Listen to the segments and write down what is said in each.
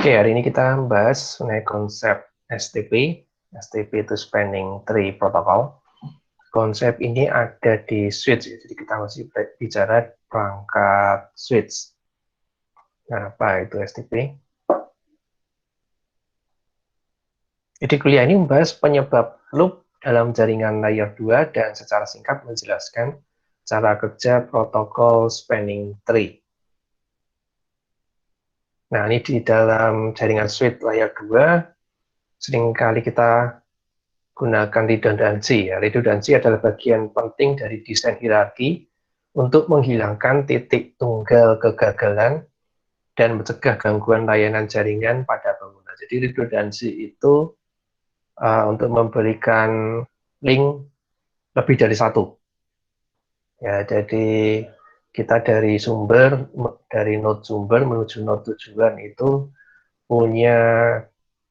Oke, hari ini kita bahas mengenai konsep STP. STP itu Spanning Tree Protocol. Konsep ini ada di switch, jadi kita masih bicara perangkat switch. Nah, apa itu STP? Jadi kuliah ini membahas penyebab loop dalam jaringan layer 2 dan secara singkat menjelaskan cara kerja protokol Spanning Tree. Nah, ini di dalam jaringan switch layer 2, seringkali kita gunakan redundancy. Redundancy adalah bagian penting dari desain hierarki untuk menghilangkan titik tunggal kegagalan dan mencegah gangguan layanan jaringan pada pengguna. Jadi redundancy itu untuk memberikan link lebih dari satu. Ya, jadi kita dari node sumber menuju node tujuan itu punya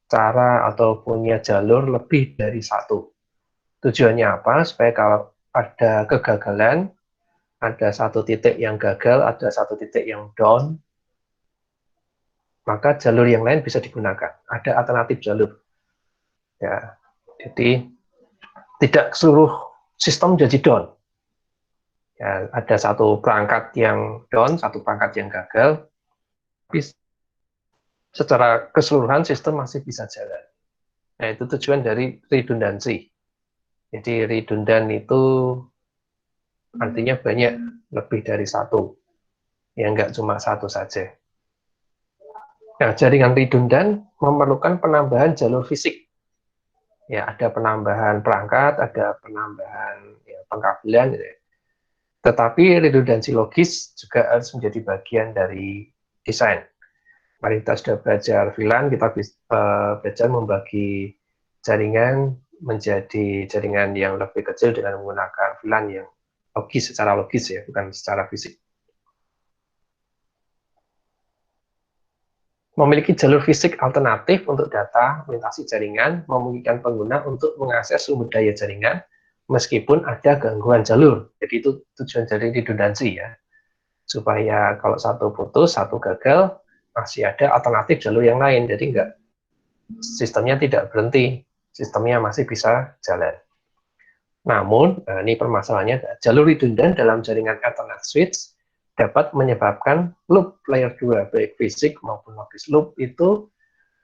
cara atau punya jalur lebih dari satu. Tujuannya apa? Supaya kalau ada kegagalan, ada satu titik yang gagal, ada satu titik yang down, maka jalur yang lain bisa digunakan. Ada alternatif jalur. Ya, jadi tidak seluruh sistem jadi down. Ya, ada satu perangkat yang down, satu perangkat yang gagal, tapi secara keseluruhan sistem masih bisa jalan. Nah, itu tujuan dari redundancy. Jadi redundant itu artinya banyak, lebih dari satu. Ya, nggak cuma satu saja. Nah, jaringan redundan memerlukan penambahan jalur fisik. Ya, ada penambahan perangkat, ada penambahan pengkabelan. Gitu ya. Tetapi redundansi logis juga harus menjadi bagian dari desain. Mari kita sudah belajar VLAN, kita belajar membagi jaringan menjadi jaringan yang lebih kecil dengan menggunakan VLAN yang logis, secara logis ya, bukan secara fisik. Memiliki jalur fisik alternatif untuk data melintasi jaringan, memungkinkan pengguna untuk mengakses sumber daya jaringan meskipun ada gangguan jalur. Jadi itu tujuan dari redundansi ya. Supaya kalau satu putus, satu gagal, masih ada alternatif jalur yang lain. Jadi enggak, sistemnya tidak berhenti, sistemnya masih bisa jalan. Namun, ini permasalahannya, jalur redundan dalam jaringan Ethernet switch dapat menyebabkan loop layer 2, baik fisik maupun logis. Loop itu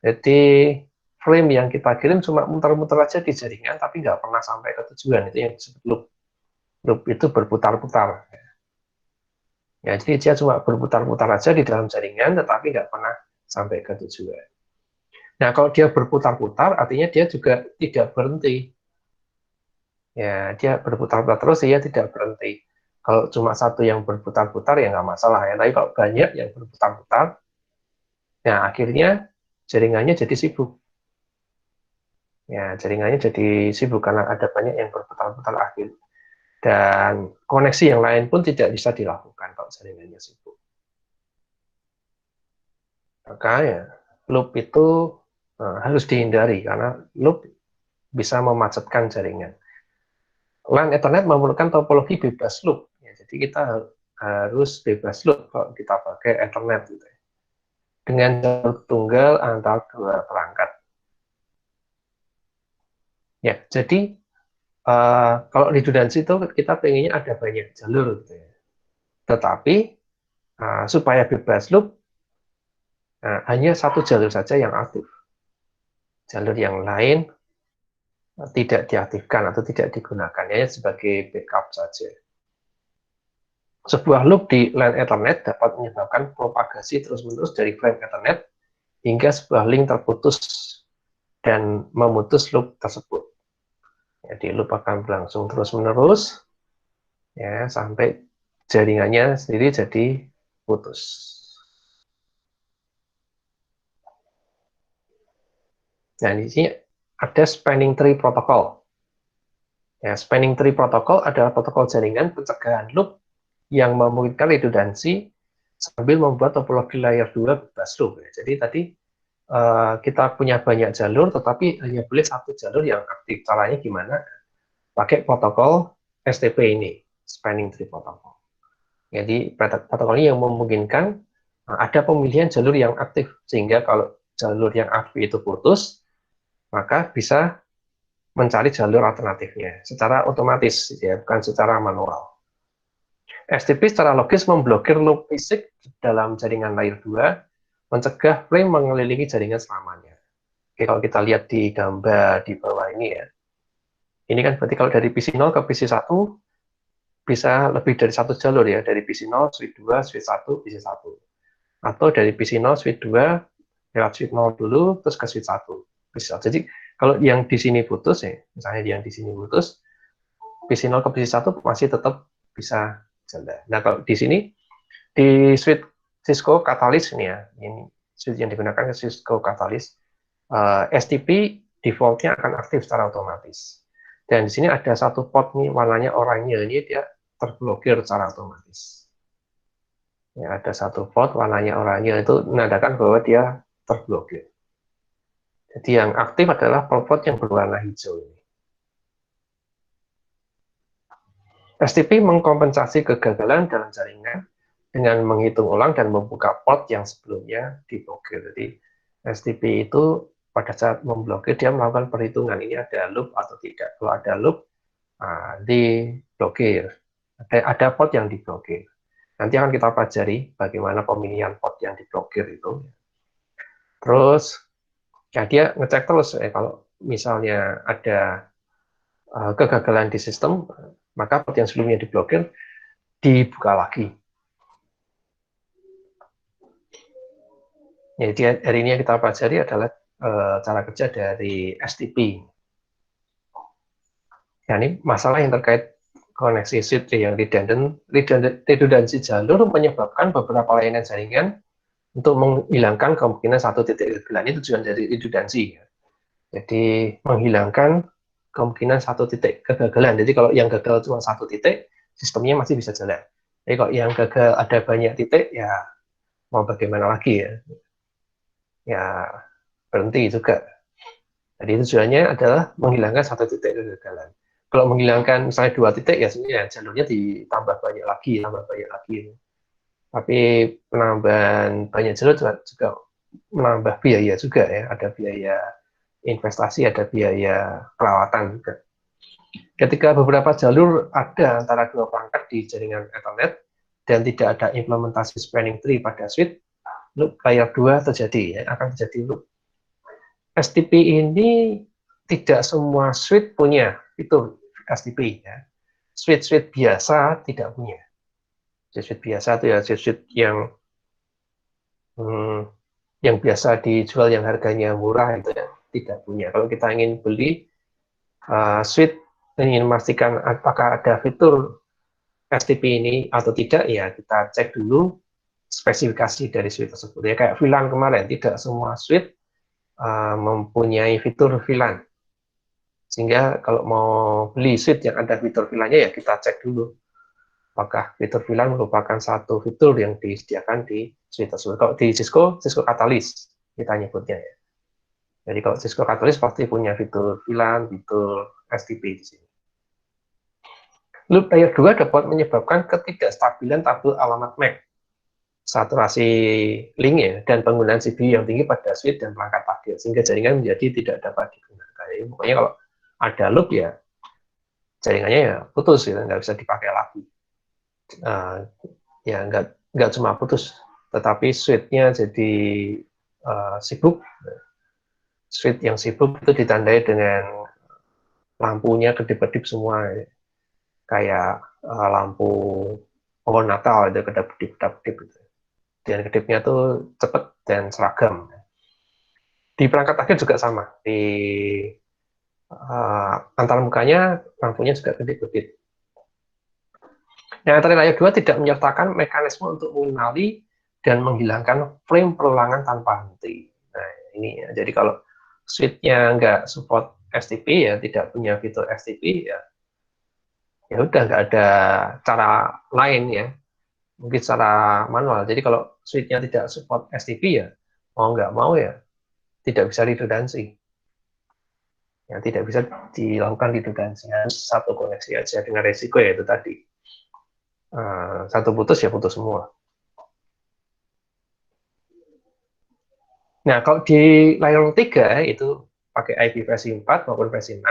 jadi frame yang kita kirim cuma muter-muter aja di jaringan, tapi nggak pernah sampai ke tujuan. Itu yang disebut loop. Loop itu berputar-putar. Ya, jadi dia cuma berputar-putar aja di dalam jaringan, tetapi nggak pernah sampai ke tujuan. Nah, kalau dia berputar-putar, artinya dia juga tidak berhenti. Ya, dia berputar-putar terus, ya tidak berhenti. Kalau cuma satu yang berputar-putar, ya nggak masalah ya. Tapi kalau banyak yang berputar-putar, ya akhirnya jaringannya jadi sibuk. Ya, jaringannya jadi sibuk karena ada banyak yang berputar-putar akhir. Dan koneksi yang lain pun tidak bisa dilakukan kalau jaringannya sibuk. Maka ya, loop itu harus dihindari karena loop bisa memacetkan jaringan. LAN Ethernet memerlukan topologi bebas loop. Ya, jadi kita harus bebas loop kalau kita pakai Ethernet gitu ya. Dengan jalur tunggal antara dua perangkat. Ya, jadi kalau redundancy itu kita pengennya ada banyak jalur gitu ya. Tetapi supaya bebas loop hanya satu jalur saja yang aktif. Jalur yang lain tidak diaktifkan atau tidak digunakan, hanya sebagai backup saja. Sebuah loop di LAN Ethernet dapat menyebabkan propagasi terus-menerus dari frame Ethernet hingga sebuah link terputus dan memutus loop tersebut. Jadi loop akan berlangsung terus-menerus ya sampai jaringannya sendiri jadi putus. Nah, di sini ada Spanning Tree Protocol. Ya, Spanning Tree Protocol adalah protokol jaringan pencegahan loop yang memungkinkan redundansi sambil membuat topologi layer 2 bebas loop. Jadi tadi kita punya banyak jalur, tetapi hanya boleh satu jalur yang aktif. Caranya gimana? Pakai protokol STP ini, Spanning Tree Protocol. Jadi protokol ini yang memungkinkan ada pemilihan jalur yang aktif, sehingga kalau jalur yang AV itu putus, maka bisa mencari jalur alternatifnya secara otomatis, ya, bukan secara manual. STP secara logis memblokir loop fisik dalam jaringan layer 2, mencegah flame mengelilingi jaringan selamanya. Oke, kalau kita lihat di gambar di bawah ini ya, ini kan berarti kalau dari PC0 ke PC1 bisa lebih dari satu jalur ya, dari PC0, switch 2, switch 1, PC1. Atau dari PC0, switch 2, lewat switch 0 dulu, terus ke switch 1. Bisa. Jadi kalau yang di sini putus ya, misalnya yang di sini putus, PC0 ke PC1 masih tetap bisa jalan. Nah, kalau di sini, di switch Cisco Catalyst ini ya, ini switch yang digunakan Cisco Catalyst, STP defaultnya akan aktif secara otomatis. Dan di sini ada satu port nih, warnanya oranye, ini dia terblokir secara otomatis. Ya, ada satu port warnanya oranye, itu menandakan bahwa dia terblokir. Jadi yang aktif adalah port yang berwarna hijau ini. STP mengkompensasi kegagalan dalam jaringan dengan menghitung ulang dan membuka port yang sebelumnya diblokir. Jadi STP itu pada saat memblokir dia melakukan perhitungan ini ada loop atau tidak. Kalau ada loop, diblokir. Ada port yang diblokir. Nanti akan kita pelajari bagaimana pemilihan port yang diblokir itu. Terus ya dia ngecek terus kalau misalnya ada kegagalan di sistem, maka port yang sebelumnya diblokir dibuka lagi. Jadi hari ini yang kita pelajari adalah cara kerja dari STP. Ya, ini masalah yang terkait koneksi switch yang redundansi jalur menyebabkan beberapa layanan jaringan untuk menghilangkan kemungkinan satu titik kegagalan. Ini tujuan dari redundansi. Jadi menghilangkan kemungkinan satu titik kegagalan. Jadi kalau yang gagal cuma satu titik, sistemnya masih bisa jalan. Jadi kalau yang gagal ada banyak titik, ya mau bagaimana lagi ya? Ya berhenti juga. Jadi tujuannya adalah menghilangkan satu titik kegagalan. Kalau menghilangkan misalnya dua titik, ya sebenarnya jalurnya ditambah banyak lagi, tambah banyak lagi. Tapi penambahan banyak jalur juga menambah biaya juga ya, ada biaya investasi, ada biaya perawatan juga. Ketika beberapa jalur ada antara dua perangkat di jaringan Ethernet dan tidak ada implementasi spanning tree pada switch, loop layer 2 terjadi, ya, akan terjadi loop. STP ini tidak semua switch punya fitur STP ya. Switch biasa tidak punya. Switch biasa itu ya switch yang biasa dijual yang harganya murah itu ya tidak punya. Kalau kita ingin beli switch, ingin memastikan apakah ada fitur STP ini atau tidak, ya kita cek dulu spesifikasi dari switch tersebut. Ya kayak VLAN kemarin, tidak semua switch mempunyai fitur VLAN. Sehingga kalau mau beli switch yang ada fitur VLAN-nya, ya kita cek dulu apakah fitur VLAN merupakan satu fitur yang disediakan di switch tersebut. Kalau di Cisco Catalyst kita nyebutnya ya. Jadi kalau Cisco Catalyst pasti punya fitur VLAN, fitur STP di sini. Loop layer 2 dapat menyebabkan ketidakstabilan tabel alamat MAC, saturasi link ya, dan penggunaan CPU yang tinggi pada switch dan perangkat target, sehingga jaringan menjadi tidak dapat digunakan. Jadi, pokoknya kalau ada loop ya jaringannya ya putus, ya nggak bisa dipakai lagi. Ya nggak cuma putus, tetapi switch-nya jadi sibuk. Switch yang sibuk itu ditandai dengan lampunya kedip-kedip semua, kayak lampu pohon Natal itu kedap-kedip gitu. Dan kedipnya tuh cepat dan seragam. Di perangkat akhir juga sama, di antar mukanya lampunya juga kedip-kedip. Yang antara layer 2 tidak menyertakan mekanisme untuk mengenali dan menghilangkan frame perulangan tanpa henti. Nah, ini ya. Jadi kalau switch-nya nggak support STP, ya tidak punya fitur STP, ya udah nggak ada cara lain ya, mungkin secara manual. Jadi kalau switch-nya tidak support STP, ya mau nggak mau ya tidak bisa redundansi. Ya, tidak bisa dilakukan redundansi, harus satu koneksi aja dengan resiko yaitu tadi. Satu putus ya putus semua. Nah, kalau di layer 3 itu pakai IP versi 4 maupun versi 6,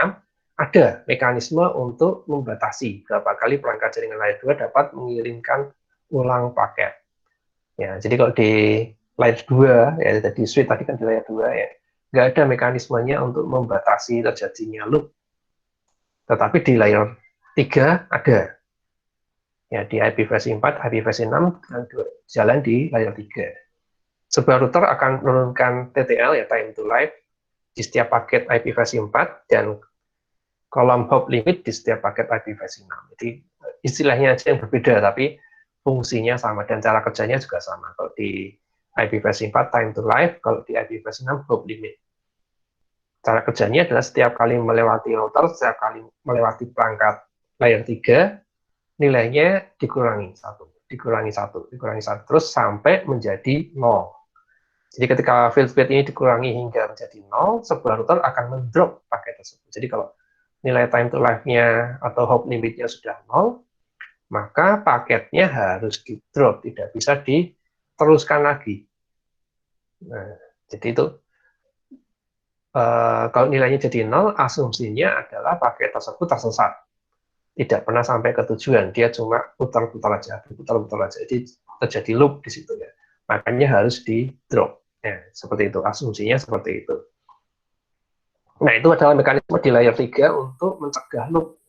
ada mekanisme untuk membatasi berapa kali perangkat jaringan layer 2 dapat mengirimkan ulang paket. Ya, jadi kalau di layer 2, ya tadi switch tadi kan di layer 2 ya, nggak ada mekanismenya untuk membatasi terjadinya loop. Tetapi di layer 3 ada. Ya, di IP versi 4, IP versi 6 jalan di layer 3. Sebuah router akan menurunkan TTL, ya time to live, di setiap paket IP versi 4 dan kolom hop limit di setiap paket IP versi 6. Jadi istilahnya aja yang berbeda, tapi fungsinya sama dan cara kerjanya juga sama. Kalau di IP versi 4 time to live, kalau di IP versi 6 hop limit. Cara kerjanya adalah setiap kali melewati router, setiap kali melewati perangkat layer 3, nilainya dikurangi satu, dikurangi satu, dikurangi satu, terus sampai menjadi 0. Jadi ketika field speed ini dikurangi hingga menjadi 0, sebuah router akan mendrop paket tersebut. Jadi kalau nilai time to life-nya atau hop limitnya sudah 0, maka paketnya harus di drop, tidak bisa diteruskan lagi. Nah, jadi itu kalau nilainya jadi 0, asumsinya adalah paket tersebut tersesat. Tidak pernah sampai ke tujuan, dia cuma putar-putar aja, putar-putar aja. Jadi terjadi loop di situ ya. Makanya harus di drop. Ya, seperti itu, asumsinya seperti itu. Nah, itu adalah mekanisme di layer 3 untuk mencegah loop.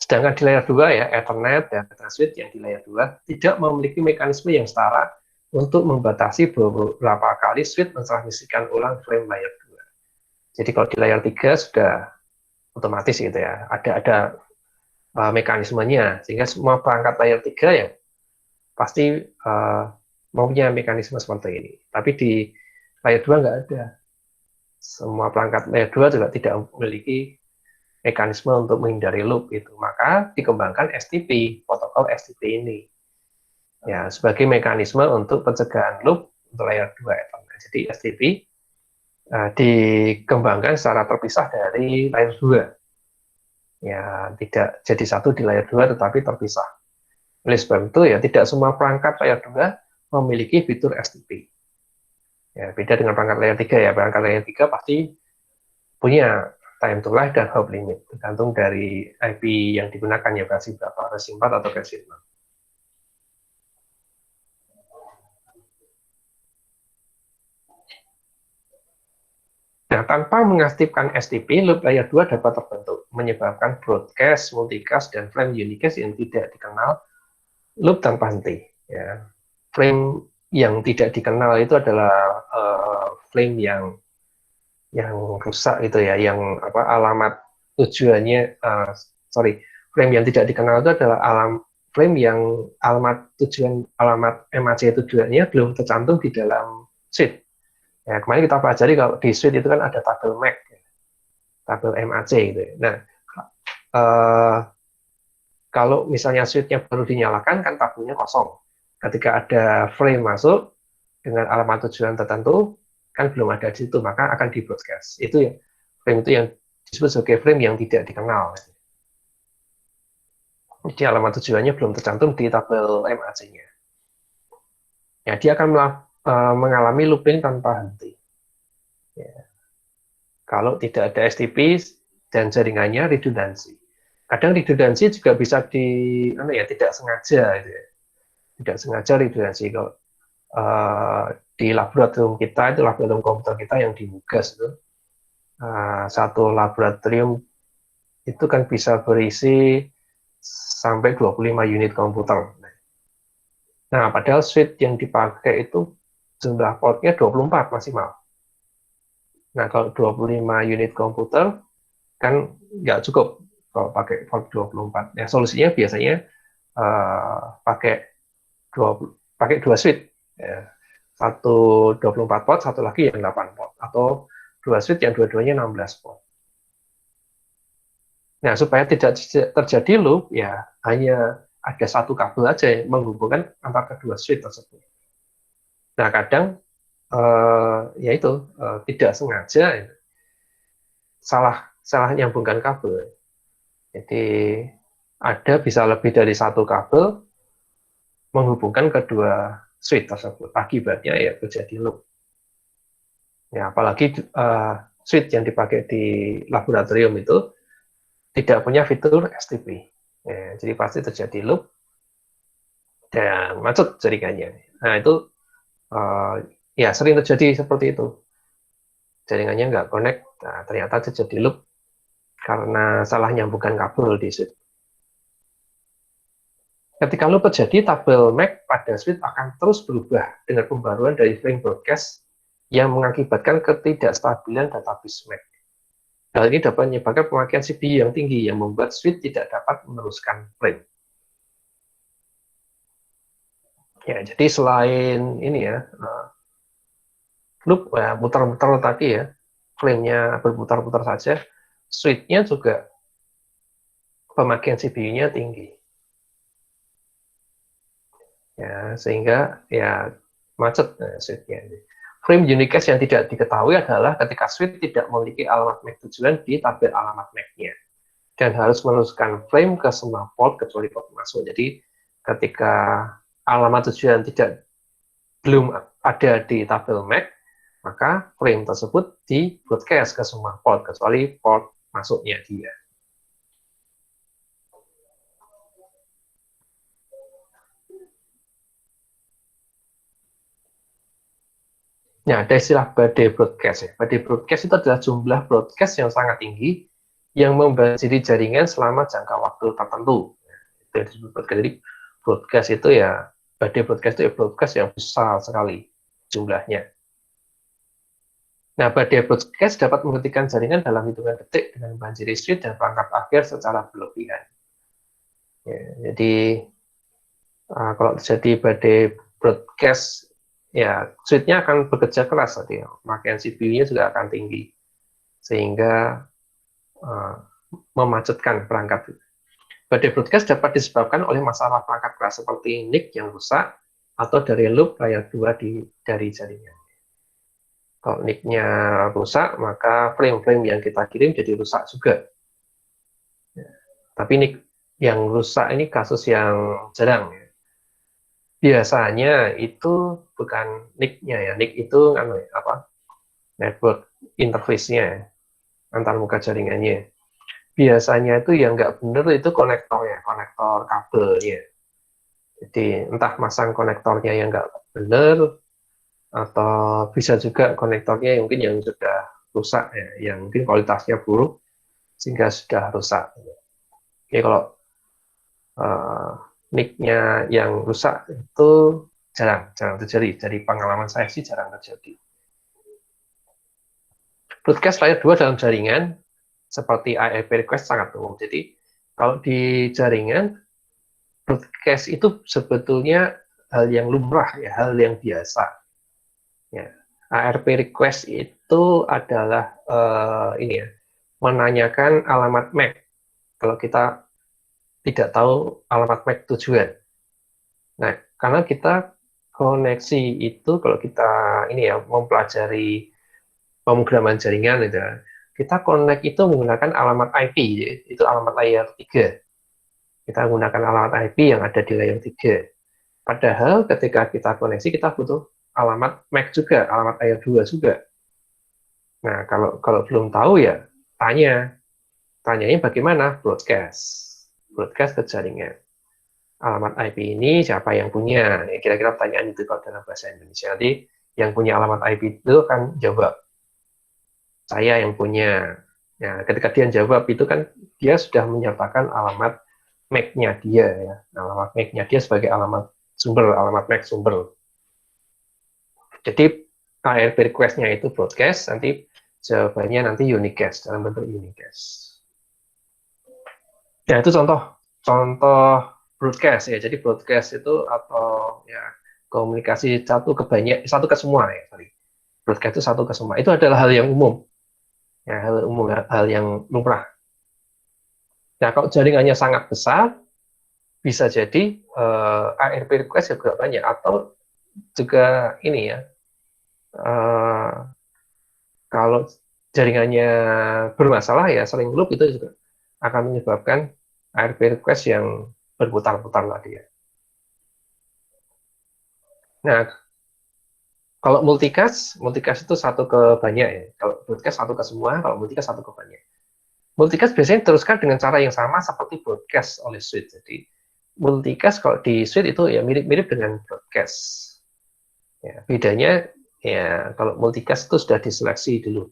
Sedangkan di layer 2 ya, Ethernet dan data switch yang di layer 2 tidak memiliki mekanisme yang setara untuk membatasi beberapa kali switch mentransmisikan ulang frame layer 2. Jadi kalau di layer 3 sudah otomatis gitu ya, ada mekanismenya, sehingga semua perangkat layer 3 ya pasti mempunyai mekanisme seperti ini. Tapi di layer 2 nggak ada. Semua perangkat layer 2 juga tidak memiliki mekanisme untuk menghindari loop itu. Maka dikembangkan STP, protokol STP ini. Ya, sebagai mekanisme untuk pencegahan loop untuk layer 2 Ethernet. Jadi STP dikembangkan secara terpisah dari layer 2. Ya, tidak jadi satu di layer 2 tetapi terpisah. Oleh sebab itu ya tidak semua perangkat layer 2 memiliki fitur STP. Ya, beda dengan perangkat layer 3 ya. Perangkat layer 3 pasti punya time to life dan hop limit, tergantung dari IP yang digunakan ya, versi berapa, versi 4 atau versi 6. Nah, tanpa mengaktifkan STP, loop layer 2 dapat terbentuk, menyebabkan broadcast, multicast, dan frame unicast yang tidak dikenal loop tanpa henti. Ya. Frame yang tidak dikenal itu adalah frame yang rusak itu ya, yang alamat tujuannya, frame yang tidak dikenal itu adalah frame yang alamat tujuan, alamat MAC tujuannya belum tercantum di dalam sheet. Ya, kemarin kita pelajari kalau di sheet itu kan ada tabel MAC, tabel MAC gitu ya. Nah, kalau misalnya switch-nya baru dinyalakan kan tabelnya kosong. Ketika ada frame masuk dengan alamat tujuan tertentu, kan belum ada di situ, maka akan di broadcast. Itu ya, frame itu yang disebut sebagai frame yang tidak dikenal. Jadi alamat tujuannya belum tercantum di tabel MAC-nya. Ya, dia akan mengalami looping tanpa henti. Ya. Kalau tidak ada STP dan jaringannya redundansi. Kadang redundansi juga bisa tidak sengaja, gitu ya. Tidak sengaja redundansi. Kalau di laboratorium kita, itu laboratorium komputer kita yang di UGAS itu, satu laboratorium itu kan bisa berisi sampai 25 unit komputer. Nah, padahal switch yang dipakai itu jumlah portnya 24 maksimal. Nah, kalau 25 unit komputer kan nggak cukup kalau pakai port 24. Nah, solusinya biasanya pakai dua switch. Ya. Satu 24 port, satu lagi yang 8 port. Atau dua switch yang dua-duanya 16 port. Nah, supaya tidak terjadi loop, ya hanya ada satu kabel aja yang menghubungkan antara kedua switch tersebut. Nah, kadang yaitu tidak sengaja salah nyambungkan kabel. Jadi ada bisa lebih dari satu kabel menghubungkan kedua switch tersebut. Akibatnya ya terjadi loop. Ya, apalagi switch yang dipakai di laboratorium itu tidak punya fitur STP. Ya, jadi pasti terjadi loop dan macet jaringannya. Nah, itu ya sering terjadi seperti itu. Jaringannya nggak connect, nah, ternyata terjadi loop karena salah nyambungkan kabel di switch. Ketika loop terjadi, tabel MAC pada switch akan terus berubah dengan pembaruan dari frame broadcast yang mengakibatkan ketidakstabilan database MAC. Hal ini dapat menyebabkan pemakaian CPU yang tinggi yang membuat switch tidak dapat meneruskan frame. Ya, jadi selain ini ya, loop ya, muter-muter tadi ya, frame-nya berputar-putar saja, switch-nya juga pemakaian CPU-nya tinggi. Ya, sehingga ya macet switch-nya. Frame unicast yang tidak diketahui adalah ketika switch tidak memiliki alamat MAC tujuan di tabel alamat MAC-nya dan harus meneruskan frame ke semua port kecuali port masuk. Jadi ketika alamat tujuan belum ada di tabel MAC, maka frame tersebut di broadcast ke semua port kecuali port masuknya dia. Nah, ada istilah badai broadcast ya. Badai broadcast itu adalah jumlah broadcast yang sangat tinggi yang membanjiri jaringan selama jangka waktu tertentu. Itu yang disebut broadcast. Jadi broadcast itu ya, badai broadcast itu ya broadcast yang besar sekali jumlahnya. Nah, badai broadcast dapat menghentikan jaringan dalam hitungan detik dengan membanjiri switch dan perangkat akhir secara berlebihan. Ya, jadi kalau terjadi badai broadcast, ya switch-nya akan bekerja keras tadi, pemakaian CPU-nya juga akan tinggi, sehingga memacetkan perangkat. Badai broadcast dapat disebabkan oleh masalah perangkat keras seperti NIC yang rusak atau dari loop layer 2 dari jaringan. Kalau NIC-nya rusak, maka frame-frame yang kita kirim jadi rusak juga. Tapi NIC yang rusak ini kasus yang jarang. Biasanya itu bukan NIC-nya ya, NIC itu apa? Network interface-nya antar muka jaringannya. Biasanya itu yang nggak benar itu konektornya, konektor kabelnya. Jadi entah masang konektornya yang nggak benar, atau bisa juga konektornya yang mungkin yang sudah rusak ya, yang mungkin kualitasnya buruk sehingga sudah rusak. Jadi kalau NIC-nya yang rusak itu jarang terjadi. Dari pengalaman saya sih jarang terjadi. Broadcast layer 2 dalam jaringan seperti IIP request sangat umum. Jadi kalau di jaringan broadcast itu sebetulnya hal yang lumrah ya, hal yang biasa. Ya. ARP request itu adalah ini ya, menanyakan alamat MAC kalau kita tidak tahu alamat MAC tujuan. Nah, karena kita koneksi itu kalau kita ini ya mempelajari pemrograman jaringan itu, kita connect itu menggunakan alamat IP, itu alamat layer 3. Kita menggunakan alamat IP yang ada di layer 3. Padahal ketika kita koneksi kita butuh alamat MAC juga, alamat layer 2 juga. Nah, kalau belum tahu ya tanyanya bagaimana? Broadcast ke jaringan. Alamat IP ini siapa yang punya? Ya, kira-kira pertanyaan itu kalau dalam bahasa Indonesia. Nanti yang punya alamat IP itu kan jawab, saya yang punya. Ya, ketika dia jawab itu kan dia sudah menyatakan alamat MAC-nya dia ya. Alamat MAC-nya dia sebagai alamat sumber, alamat MAC sumber. Jadi ARP request-nya itu broadcast, nanti jawabannya nanti unicast dalam bentuk unicast. Ya itu contoh broadcast ya. Jadi broadcast itu atau ya komunikasi satu ke semua ya. Sorry. Broadcast itu satu ke semua. Itu adalah hal yang umum. Ya, hal yang lumrah. Nah, kalau jaringannya sangat besar, bisa jadi ARP request juga banyak atau juga ini ya. Kalau jaringannya bermasalah ya sering loop itu juga akan menyebabkan ARP request yang berputar-putar tadi ya. Nah, Kalau multicast itu satu ke banyak ya. Kalau broadcast satu ke semua, kalau multicast satu ke banyak. Multicast biasanya diteruskan dengan cara yang sama seperti broadcast oleh switch. Jadi multicast kalau di switch itu ya mirip-mirip dengan broadcast. Ya, bedanya ya kalau multicast itu sudah diseleksi dulu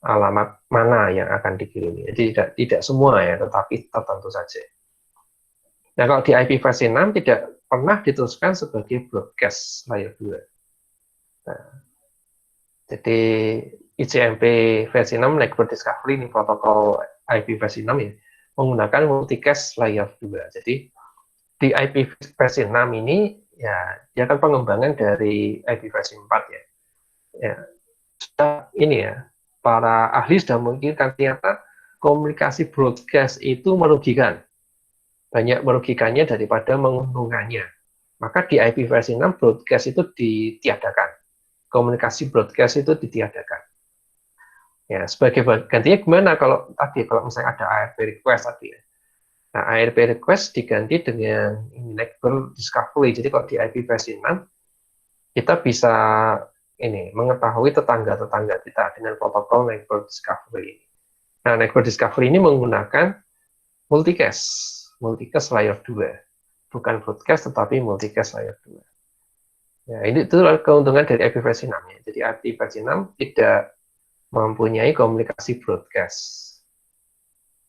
alamat mana yang akan dikirimi. Jadi tidak semua ya, tetapi tertentu saja. Nah, kalau di IP versi 6 tidak pernah diteruskan sebagai broadcast layer 2. Nah, jadi ICMP versi 6 Network Discovery ini protokol IP versi 6 ya, menggunakan multicast layer 2. Jadi di IP versi 6 ini ya dia kan pengembangan dari IP versi 4 ya. Ya, ini ya, para ahli sudah memungkinkan ternyata komunikasi broadcast itu merugikan. Banyak merugikannya daripada menguntungkannya. Maka di IP versi 6 broadcast itu ditiadakan. Komunikasi broadcast itu ditiadakan. Ya, sebagai gantinya gimana kalau misalnya ada ARP request tadi ya. Nah, ARP request diganti dengan network discovery. Jadi kalau di IP versi 6 kita bisa ini mengetahui tetangga-tetangga kita dengan protokol network discovery. Nah, network discovery ini menggunakan multicast layer 2. Bukan broadcast tetapi multicast layer 2. Ya, ini itu keuntungan dari IP versi 6 ya. Jadi IP versi 6 tidak mempunyai komunikasi broadcast.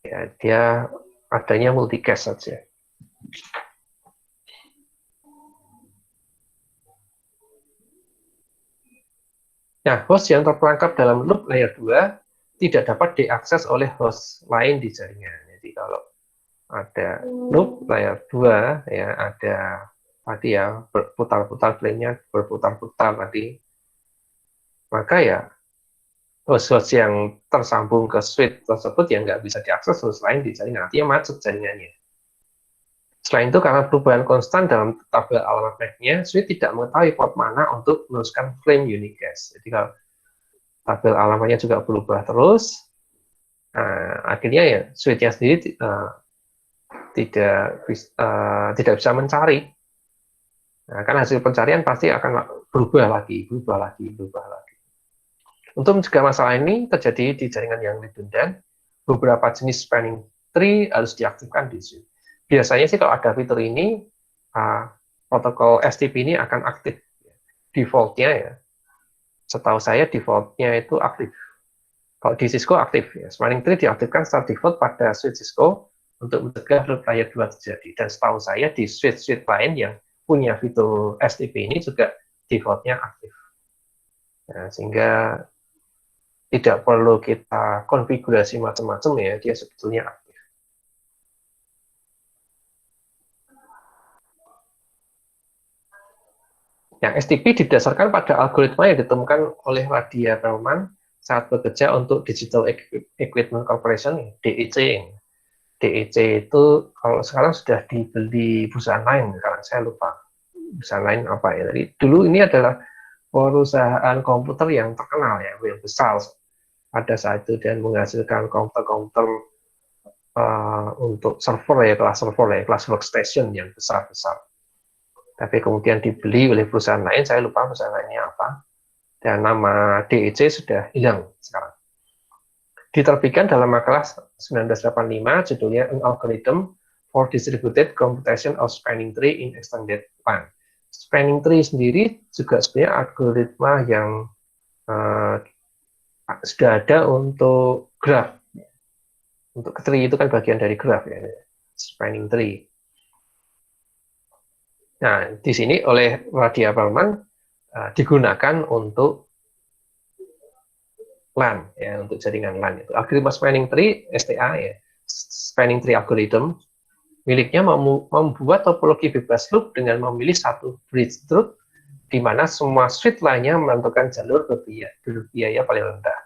Ya, dia adanya multicast saja. Nah, host yang terperangkap dalam loop layer 2 tidak dapat diakses oleh host lain di jaringan. Jadi kalau ada loop layer 2 ya, ada tadi ya berputar-putar frame-nya berputar-putar tadi, maka ya host-host yang tersambung ke switch tersebut yang nggak bisa diakses host lain di jaringan, artinya macet jaringannya. Selain itu, karena perubahan konstan dalam tabel alamat MAC-nya, switch tidak mengetahui port mana untuk meneruskan frame unicast. Jadi kalau tabel alamatnya juga berubah terus, akhirnya ya switch-nya sendiri tidak bisa mencari. Nah, karena hasil pencarian pasti akan berubah lagi. Untuk mencegah masalah ini terjadi di jaringan yang redundant, beberapa jenis spanning tree harus diaktifkan di switch. Biasanya sih kalau ada fitur ini, protokol STP ini akan aktif. Default-nya ya, setahu saya default-nya itu aktif. Kalau di Cisco aktif, ya. Spanning tree diaktifkan secara default pada switch Cisco untuk mencegah loop layer 2 terjadi. Dan setahu saya di switch-switch lain yang punya fitur STP ini juga default-nya aktif. Nah, sehingga tidak perlu kita konfigurasi macam-macam ya, dia sebetulnya aktif. Yang STP didasarkan pada algoritma yang ditemukan oleh Radia Perlman saat bekerja untuk Digital Equipment Corporation, DEC. DEC itu kalau sekarang sudah dibeli perusahaan lain, karena saya lupa perusahaan lain apa ya. Jadi dulu ini adalah perusahaan komputer yang terkenal ya, yang besar pada saat itu dan menghasilkan komputer-komputer untuk server ya, kelas workstation yang besar-besar. Tapi kemudian dibeli oleh perusahaan lain, saya lupa perusahaan lainnya apa, dan nama DEC sudah hilang sekarang. Diterbitkan dalam makalah 1985, judulnya An Algorithm for Distributed Computation of Spanning Tree in Extended LAN. Spanning Tree sendiri juga sebenarnya algoritma yang sudah ada untuk graph. Untuk tree itu kan bagian dari graph ya, spanning tree. Nah, di sini oleh Radia Perlman digunakan untuk LAN ya, untuk jaringan LAN itu. Algoritma spanning tree STA ya, spanning tree algorithm miliknya membuat topologi bebas loop dengan memilih satu bridge truth di mana semua switch lainnya menentukan jalur berbiaya paling rendah.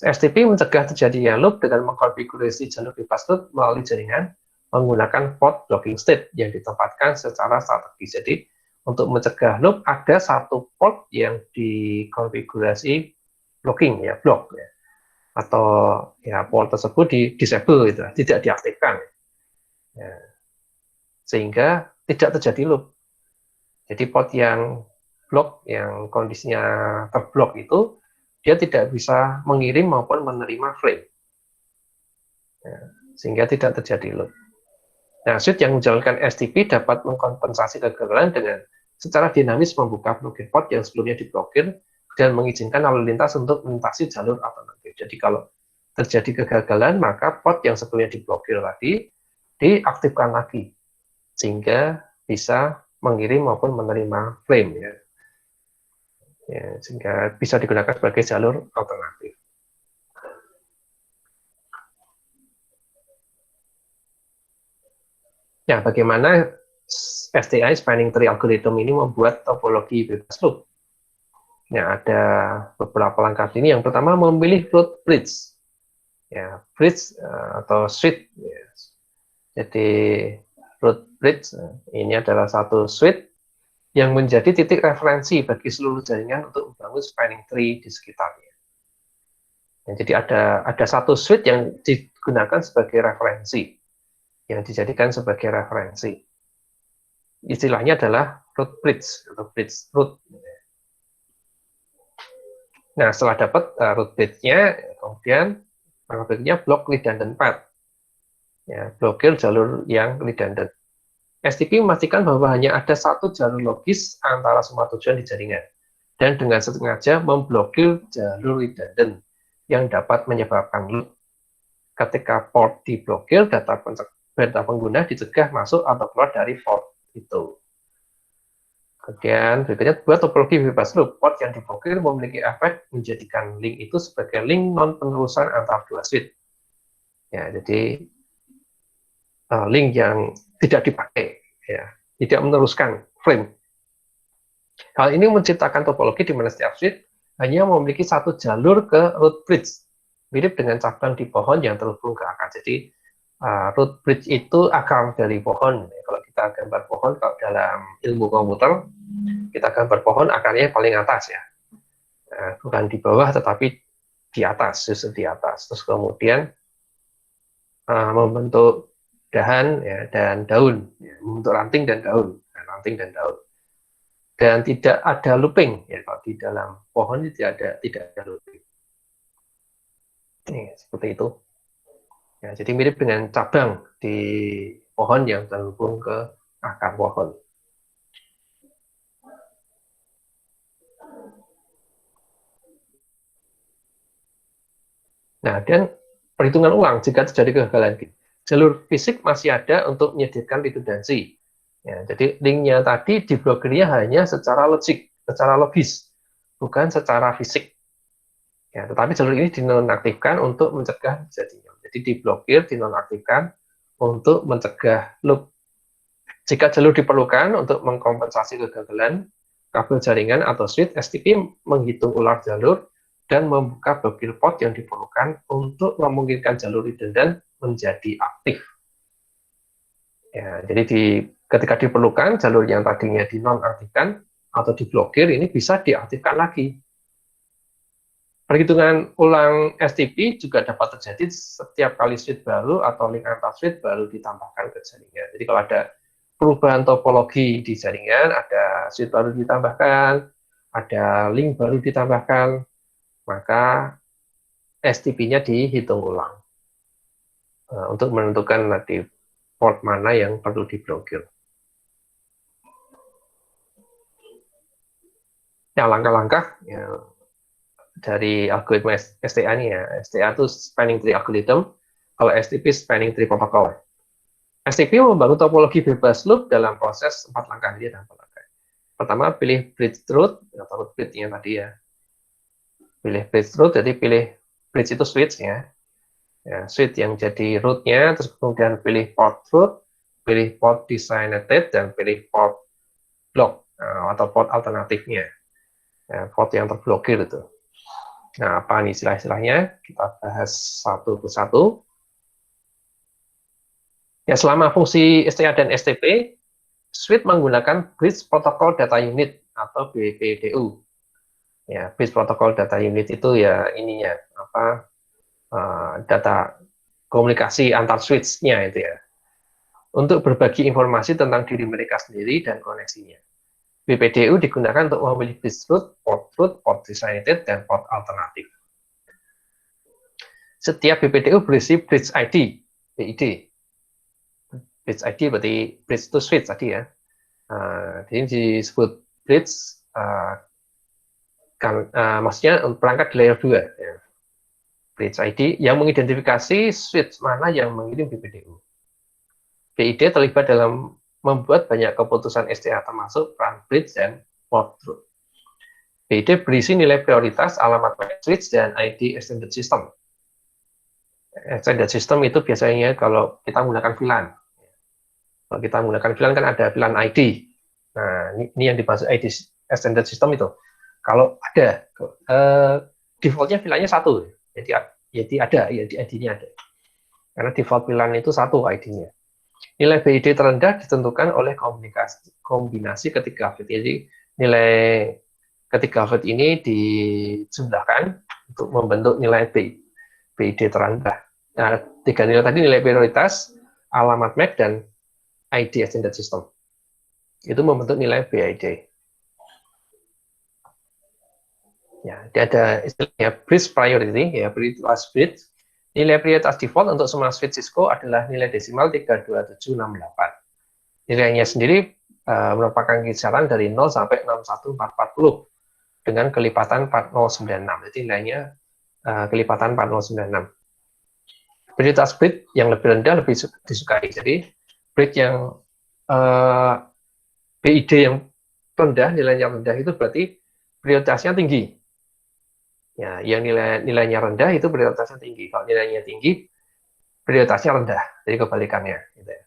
STP mencegah terjadinya loop dengan mengkonfigurasi jalur bebas loop melalui jaringan menggunakan port blocking state yang ditempatkan secara strategis. Jadi untuk mencegah loop ada satu port yang dikonfigurasi blocking ya, block ya, atau ya port tersebut di disable itu, tidak diaktifkan ya. Sehingga tidak terjadi loop. Jadi port yang blok yang kondisinya terblok itu, dia tidak bisa mengirim maupun menerima frame. Ya, sehingga tidak terjadi load. Nah, switch yang menjalankan STP dapat mengkompensasi kegagalan dengan secara dinamis membuka blokir port yang sebelumnya diblokir dan mengizinkan lalu lintas untuk melintasi jalur alternatif. Jadi kalau terjadi kegagalan, maka port yang sebelumnya diblokir tadi diaktifkan lagi, sehingga bisa mengirim maupun menerima frame. Ya, sehingga bisa digunakan sebagai jalur alternatif. Ya, bagaimana STI Spanning Tree Algorithm ini membuat topologi bebas loop? Ya, ada beberapa langkah ini. Yang pertama, memilih root bridge. Ya, bridge atau switch. Ya. Jadi, root bridge ini adalah satu switch yang menjadi titik referensi bagi seluruh jaringan untuk membangun spanning tree di sekitarnya. Ya, jadi ada satu switch yang digunakan sebagai referensi, yang dijadikan sebagai referensi. Istilahnya adalah root bridge atau bridge root. Nah, setelah dapat root bridge-nya, kemudian berikutnya blok redundant path. Ya, blokir jalur yang redundant. STP memastikan bahwa hanya ada satu jalur logis antara semua tujuan di jaringan, dan dengan sengaja memblokir jalur redundant yang dapat menyebabkan loop. Ketika port diblokir, data pengguna dicegah masuk atau keluar dari port itu. Kemudian berikutnya, buat topologi bebas loop, port yang diblokir memiliki efek menjadikan link itu sebagai link non-penerusan antara dua switch. Ya, jadi link yang tidak dipakai, ya, tidak meneruskan frame. Hal ini menciptakan topologi di mana setiap switch hanya memiliki satu jalur ke root bridge, mirip dengan cabang di pohon yang terhubung ke akar. Jadi root bridge itu akar dari pohon. Kalau kita gambar pohon, kalau dalam ilmu komputer, kita gambar pohon akarnya paling atas ya, bukan di bawah tetapi di atas, justru di atas. Terus kemudian membentuk dahan ya, dan daun, ya, membentuk ranting dan daun, dan tidak ada looping ya, kalau di dalam pohon tidak ada looping. Ini seperti itu. Ya, jadi mirip dengan cabang di pohon yang terhubung ke akar pohon. Nah, dan perhitungan ulang jika terjadi kegagalan. Jalur fisik masih ada untuk menyediakan redundansi. Ya, jadi linknya tadi diblokirnya hanya secara logis, bukan secara fisik. Ya, tetapi jalur ini dinonaktifkan untuk mencegah terjadinya. Jadi diblokir, dinonaktifkan untuk mencegah loop. Jika jalur diperlukan untuk mengkompensasi kegagalan kabel jaringan atau switch, STP menghitung ulang jalur dan membuka blokir port yang diperlukan untuk memungkinkan jalur redundant menjadi aktif. Ya, jadi ketika diperlukan, jalur yang tadinya dinonaktifkan atau diblokir ini bisa diaktifkan lagi. Perhitungan ulang STP juga dapat terjadi setiap kali switch baru atau link antar switch baru ditambahkan ke jaringan. Jadi kalau ada perubahan topologi di jaringan, ada switch baru ditambahkan, ada link baru ditambahkan, maka STP-nya dihitung ulang untuk menentukan nanti port mana yang perlu diblokir. Nah, langkah-langkah dari algoritma STA ini ya, STA itu Spanning Tree Algorithm, kalau STP Spanning Tree Protocol. STP membangun topologi bebas loop dalam proses 4 langkah. Dia ada 4 langkah. Pertama, pilih bridge root, atau root bridge-nya tadi ya. Pilih bridge root, jadi pilih bridge itu switch ya. Switch yang jadi root-nya, terus kemudian pilih port root, pilih port designated, dan pilih port block atau port alternatifnya. Port yang terblokir itu. Nah, apa ini istilah-istilahnya? Kita bahas satu persatu. Ya, selama fungsi STA dan STP, switch menggunakan Bridge Protocol Data Unit atau BPDU. Ya, Bridge Protocol Data Unit itu ya ininya data komunikasi antar switch-nya itu ya. Untuk berbagi informasi tentang diri mereka sendiri dan koneksinya. BPDU digunakan untuk memilih bridge root, port designated, dan port alternatif. Setiap BPDU berisi bridge ID, BID. Bridge ID berarti bridge to switch tadi ya. Jadi disebut bridge, maksudnya perangkat layer 2. Ya. Bridge ID yang mengidentifikasi switch mana yang mengirim BPDU. BID terlibat dalam membuat banyak keputusan STA termasuk peran bridge dan port root. BID berisi nilai prioritas, alamat MAC switch, dan ID extended system. Extended system itu biasanya kalau kita menggunakan VLAN. Kalau kita menggunakan VLAN kan ada VLAN ID. Nah, ini yang dimaksud ID extended system itu. Kalau ada, defaultnya VLAN-nya 1. Jadi ada, ya ID-nya ada. Karena default VLAN itu 1 ID-nya. Nilai BID terendah ditentukan oleh kombinasi ketiga bit. Jadi nilai ketiga bit ini dijumlahkan untuk membentuk nilai BID terendah. Nah, 3 nilai tadi, nilai prioritas, alamat MAC, dan ID extended system. Itu membentuk nilai BID. Ya, ada istilahnya bridge priority, ya, prioritas bridge. Nilai prioritas default untuk semua switch Cisco adalah nilai desimal 32768. Nilainya sendiri merupakan kisaran dari 0 sampai 61440 dengan kelipatan 4096. Jadi nilainya kelipatan 4096. Prioritas bit yang lebih rendah lebih disukai. Jadi bit yang BID yang rendah, nilainya rendah itu berarti prioritasnya tinggi. Ya, yang nilainya rendah itu prioritasnya tinggi. Kalau nilainya tinggi, prioritasnya rendah. Jadi kebalikannya. Gitu ya.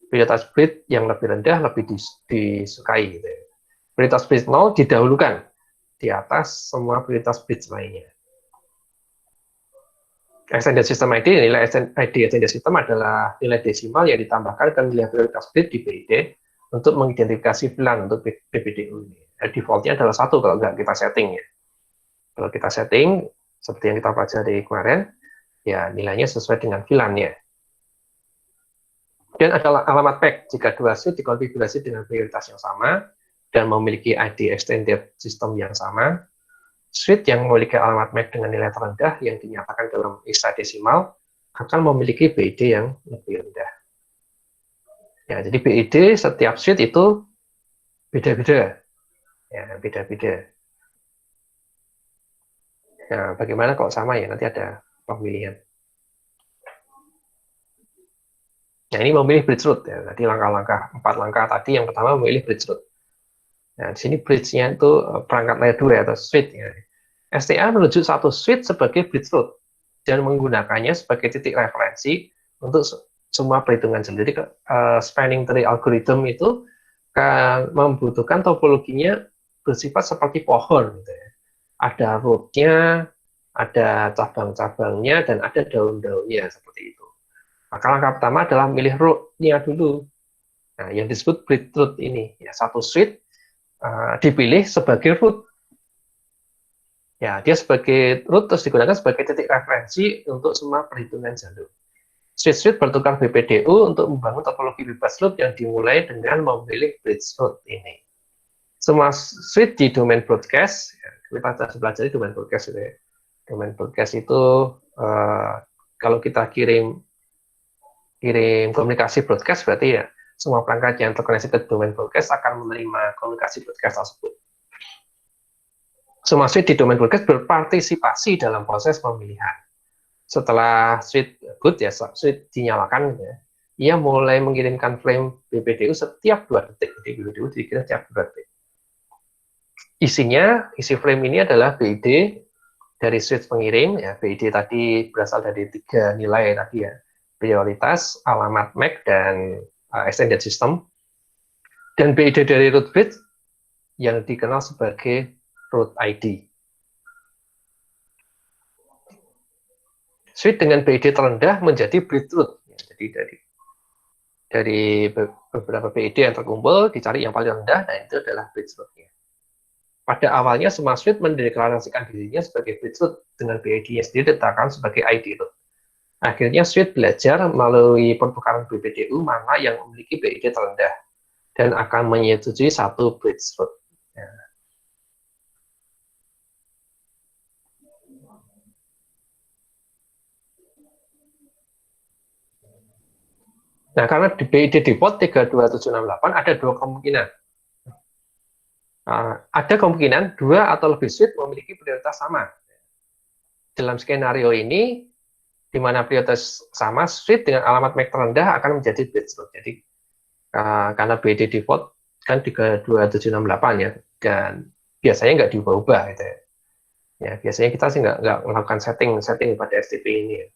Prioritas bit yang lebih rendah lebih disukai. Gitu ya. Prioritas bit 0 didahulukan di atas semua prioritas bit lainnya. Extended system ID, nilai ID extended system adalah nilai desimal yang ditambahkan ke nilai prioritas bit di BID untuk mengidentifikasi VLAN untuk BPDU ini. Defaultnya adalah 1 kalau nggak kita setting ya. Kalau kita setting, seperti yang kita pelajari kemarin, ya nilainya sesuai dengan VLAN-nya. Dan ada alamat MAC jika dua switch dikonfigurasi dengan prioritas yang sama dan memiliki ID extended system yang sama. Switch yang memiliki alamat MAC dengan nilai terendah yang dinyatakan dalam hexadesimal akan memiliki BID yang lebih rendah. Ya, jadi BID setiap switch itu beda-beda. Ya, beda-beda. Nah, bagaimana kalau sama ya? Nanti ada pemilihan. Nah, ini memilih bridge root ya. Tadi langkah-langkah 4 langkah tadi, yang pertama memilih bridge root. Nah, di sini bridge-nya itu perangkat layer 2 atau switch ya. STA menuju satu switch sebagai bridge root dan menggunakannya sebagai titik referensi untuk semua perhitungan sendiri. Spanning tree algorithm itu membutuhkan topologinya bersifat seperti pohon gitu ya. Ada root-nya, ada cabang-cabangnya, dan ada daun-daunnya seperti itu. Maka langkah pertama adalah milih root-nya dulu. Nah, yang disebut bridge root ini, ya, satu switch dipilih sebagai root. Ya, dia sebagai root terus digunakan sebagai titik referensi untuk semua perhitungan jalur. Switch-switch bertukar BPDU untuk membangun topologi bebas loop yang dimulai dengan memilih bridge root ini. Semua switch di domain broadcast, ya, kita pelajari domain broadcast itu ya. Domain broadcast itu kalau kita kirim komunikasi broadcast berarti ya semua perangkat yang terkoneksi ke domain broadcast akan menerima komunikasi broadcast tersebut. Semua switch di domain broadcast berpartisipasi dalam proses pemilihan. Setelah switch boot ya, switch dinyalakan ya, ia mulai mengirimkan frame BPDU setiap 2 detik. Jadi BPDU dikirim setiap 2 detik. Isi frame ini adalah BID dari switch pengirim, ya BID tadi berasal dari 3 nilai tadi ya, prioritas, alamat MAC, dan extended system, dan BID dari root bit yang dikenal sebagai root ID. Switch dengan BID terendah menjadi bridge root. Ya, jadi dari beberapa BID yang terkumpul dicari yang paling rendah, dan itu adalah bridge root-nya. Pada awalnya, semua switch mendeklarasikan dirinya sebagai bridge root dengan BID-nya sendiri ditetapkan sebagai ID root. Akhirnya, switch belajar melalui pertukaran BPDU mana yang memiliki BID terendah. dan akan menyetujui satu bridge route. Ya. Nah, karena di BID default 32768 ada dua kemungkinan. Ada kemungkinan dua atau lebih suite memiliki prioritas sama. Dalam skenario ini, di mana prioritas sama, suite dengan alamat MAC terendah akan menjadi bridge route. Jadi, karena BID default kan 32768 ya, dan biasanya nggak diubah-ubah gitu ya. Ya, biasanya kita sih nggak melakukan setting pada STP ini ya.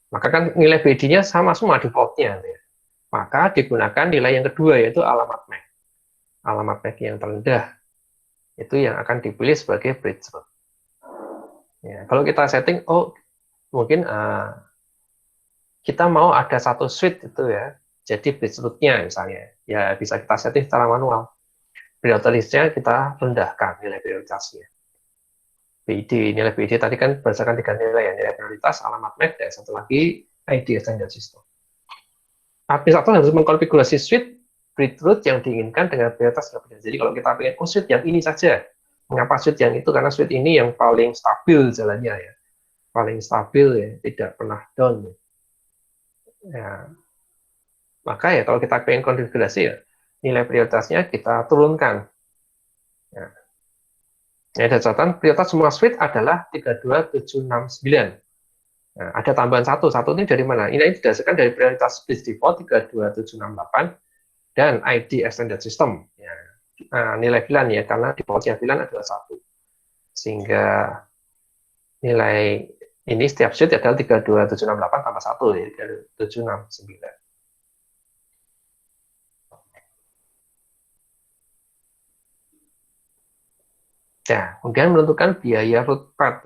Maka kan nilai BID-nya sama semua default-nya. Ya. Maka digunakan nilai yang kedua, yaitu alamat MAC. Alamat MAC yang terendah, itu yang akan dipilih sebagai bridge route. Ya, kalau kita setting, mungkin kita mau ada satu suite itu ya, jadi bridge route-nya misalnya, ya bisa kita setting secara manual. Prioritasnya kita rendahkan nilai prioritasnya. BID, nilai BID tadi kan berdasarkan tiga nilai ya, nilai prioritas, alamat MAC, dan satu lagi ID extended system. Administrator harus mengkonfigurasi suite bridge route yang diinginkan dengan prioritas yang berbeda. Jadi kalau kita pengen suite yang ini saja, mengapa suite yang itu? Karena suite ini yang paling stabil jalannya ya, paling stabil ya, tidak pernah down. Ya. Maka ya kalau kita pengen konfigurasi ya, nilai prioritasnya kita turunkan. Ya. Ada catatan, prioritas semua suite adalah 32769. Nah, ada tambahan satu ini dari mana? Ini didasarkan dari prioritas bridge default 32768 dan ID extended system. Ya. Nilai VLAN ya, karena defaultnya VLAN adalah 1. Sehingga nilai ini setiap suite adalah 32768 tambah 1, ya, 32769. Ya, kemudian menentukan biaya root path.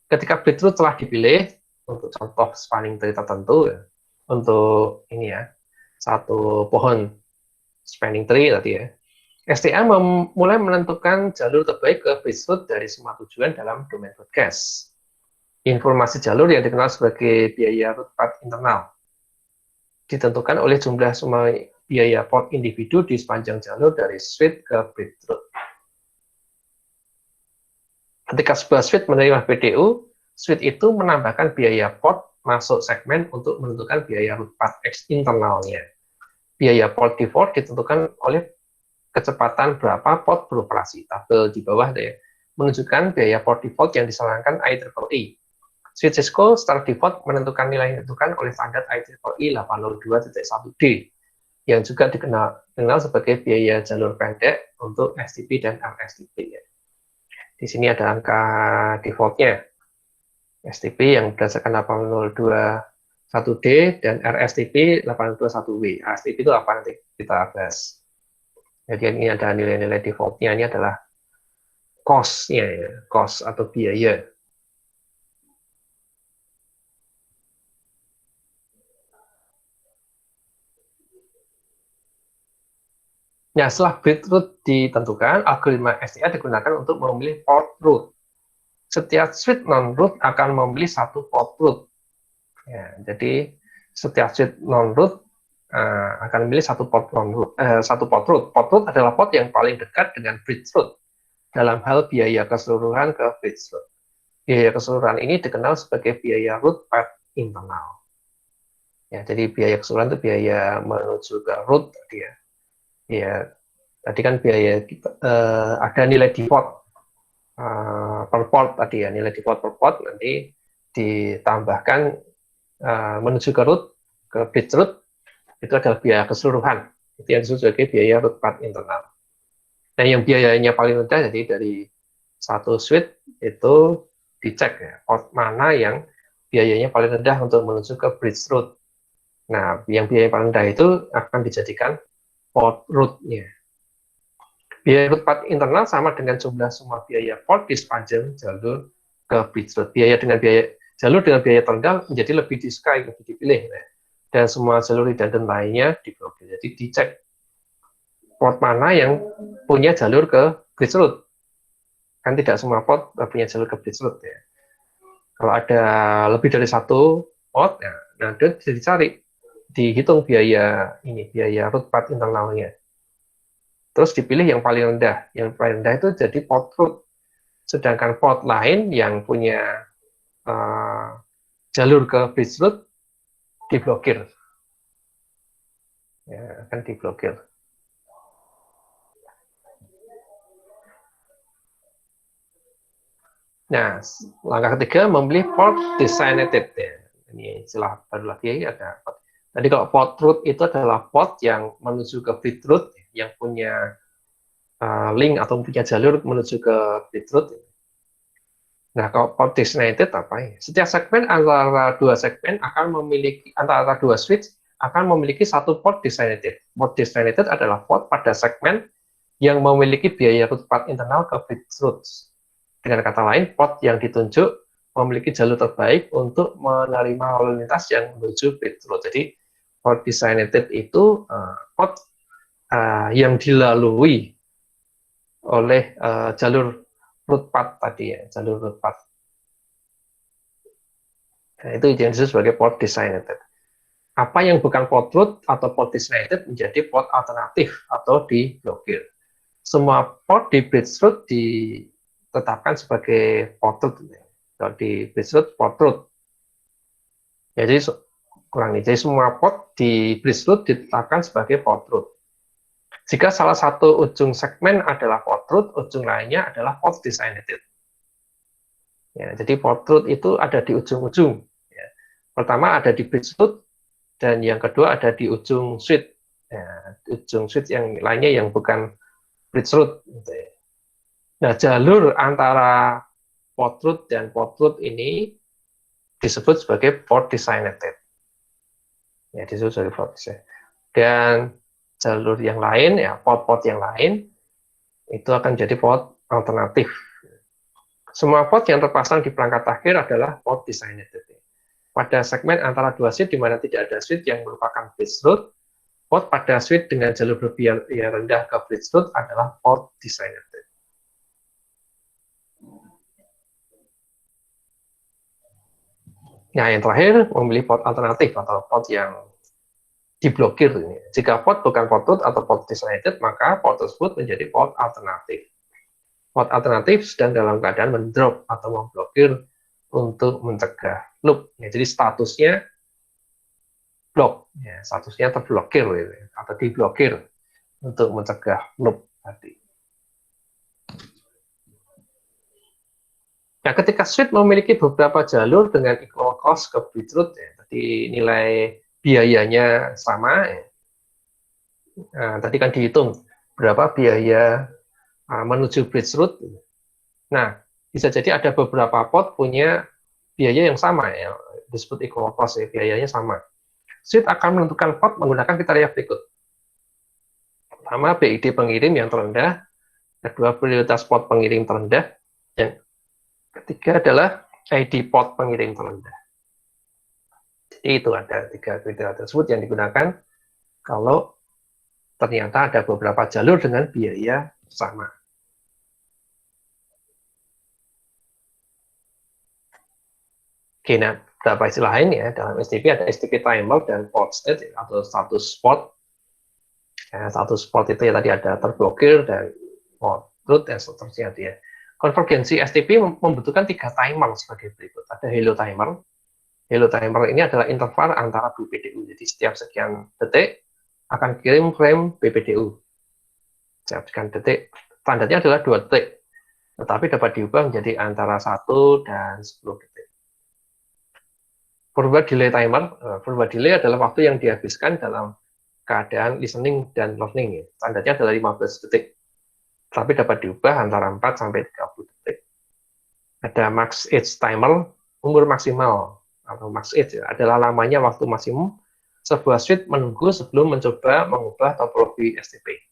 Ketika bridge route telah dipilih untuk contoh spanning tree tertentu, ya, untuk ini ya, satu pohon spanning tree tadi ya, STA mulai menentukan jalur terbaik ke bridge route dari semua tujuan dalam domain broadcast. Informasi jalur yang dikenal sebagai biaya root path internal ditentukan oleh jumlah semua biaya port individu di sepanjang jalur dari suite ke bridge route. Ketika sebuah suite menerima PDU, suite itu menambahkan biaya port masuk segmen untuk menentukan biaya root path internalnya. Biaya port default ditentukan oleh kecepatan berapa port beroperasi. Tabel di bawah ya, menunjukkan biaya port default yang disarankan IEEE. Suite Cisco secara default menentukan nilai yang ditentukan oleh standar IEEE 802.1d yang juga dikenal sebagai biaya jalur pendek untuk STP dan RSTP. Ya. Di sini ada angka defaultnya. STP yang berdasarkan 802.1d dan RSTP 802.1w. RSTP itu apa nanti kita bahas. Jadi ini ada nilai-nilai defaultnya, ini adalah cost-nya ya, cost atau biaya. Nah, setelah bridge route ditentukan, algoritma STA digunakan untuk memilih port route. Setiap suite non-root akan memilih satu port route. Ya, jadi setiap suite non-root akan memilih satu port non-root, satu port route. Port route adalah port yang paling dekat dengan bridge route dalam hal biaya keseluruhan ke bridge route. Biaya keseluruhan ini dikenal sebagai biaya root path internal. Ya, jadi biaya keseluruhan itu biaya menuju ke root tadi ya. Ya, tadi kan biaya kita ada nilai default per port tadi ya, nilai default per port nanti ditambahkan menuju ke root, ke bridge root, itu adalah biaya keseluruhan. Itu yang disebut sebagai biaya root path internal. Nah, yang biayanya paling rendah jadi dari satu suite itu dicek ya, port mana yang biayanya paling rendah untuk menuju ke bridge root. Nah, yang biaya paling rendah itu akan dijadikan port root-nya. Biaya root path internal sama dengan jumlah semua biaya port di sepanjang jalur ke bridge root. Jalur dengan biaya terendah menjadi lebih disukai, lebih dipilih. Nah, dan semua jalur redundant lainnya diblokir. Jadi dicek port mana yang punya jalur ke bridge root. Kan tidak semua port punya jalur ke bridge root ya. Kalau ada lebih dari satu port, ya, nah itu bisa dicari, dihitung biaya root path internalnya. terus dipilih yang paling rendah. Yang paling rendah itu jadi port root. Sedangkan port lain yang punya jalur ke bridge root diblokir. Ya, akan diblokir. Nah, langkah ketiga memilih port designated. Ya, ini istilah baru lagi ada. Tadi kalau port root itu adalah port yang menuju ke bridge root yang punya link atau punya jalur menuju ke bridge root. Nah, kalau port designated apa ya? Setiap segmen antara dua segmen akan memiliki antara dua switch akan memiliki satu port designated. Port designated adalah port pada segmen yang memiliki biaya root path internal ke bridge root. Dengan kata lain, port yang ditunjuk memiliki jalur terbaik untuk menerima lalu lintas yang menuju bridge root. Jadi, port designated itu port yang dilalui oleh jalur root path tadi ya, jalur root path. Nah, itu yang disebut sebagai port designated. Apa yang bukan port root atau port designated menjadi port alternatif atau diblokir. Semua port di bridge root ditetapkan sebagai port root. Kalau di bridge root, port root. Jadi jadi semua port di bridge root ditetapkan sebagai port root. Jika salah satu ujung segmen adalah port root, ujung lainnya adalah port designated. Ya, jadi port root itu ada di ujung-ujung. Ya. Pertama ada di bridge root, dan yang kedua ada di ujung switch. Ya, ujung switch yang lainnya yang bukan bridge root. Nah, jalur antara port root dan port root ini disebut sebagai port designated. Ya, disebut sebagai port designated. Dan jalur yang lain, ya port-port yang lain, itu akan jadi port alternatif. Semua port yang terpasang di perangkat akhir adalah port designated. Pada segmen antara dua switch di mana tidak ada switch yang merupakan bridge root, port pada switch dengan jalur berbiaya rendah ke bridge root adalah port designated. Nah, yang terakhir memilih port alternatif atau port yang diblokir. Jika port bukan port root atau port designated, maka port tersebut menjadi port alternatif. Port alternatif sedang dalam keadaan mendrop atau memblokir untuk mencegah loop. Ya, jadi statusnya blok, ya, statusnya terblokir atau diblokir untuk mencegah loop tadi. Nah, ketika switch memiliki beberapa jalur dengan equal cost ke bridge root, ya, tadi nilai biayanya sama, ya. Nah, tadi kan dihitung berapa biaya menuju bridge root. Nah, bisa jadi ada beberapa port punya biaya yang sama, ya, disebut equal cost, ya, biayanya sama. Switch akan menentukan port menggunakan kriteria berikut. Pertama, BID pengirim yang terendah. Kedua, prioritas port pengirim terendah. Yang ketiga adalah ID port pengirim terendah. Jadi itu ada 3 kriteria tersebut yang digunakan kalau ternyata ada beberapa jalur dengan biaya sama. Oke, nah beberapa istilah lain ya dalam STP ada STP timer dan port state atau status port. Ya, status port itu ya tadi ada terblokir dan port root dan seterusnya ya. Konvergensi STP membutuhkan 3 timer sebagai berikut. Ada hello timer. Hello timer ini adalah interval antara BPDU. Jadi setiap sekian detik akan kirim frame BPDU. Setiap sekian detik, standarnya adalah 2 detik. Tetapi dapat diubah menjadi antara 1 dan 10 detik. Forward delay timer, forward delay adalah waktu yang dihabiskan dalam keadaan listening dan learning. Standarnya adalah 15 detik. Tapi dapat diubah antara 4 sampai 30 detik. Ada max age timer, umur maksimal atau max age adalah lamanya waktu maksimum sebuah switch menunggu sebelum mencoba mengubah topologi STP.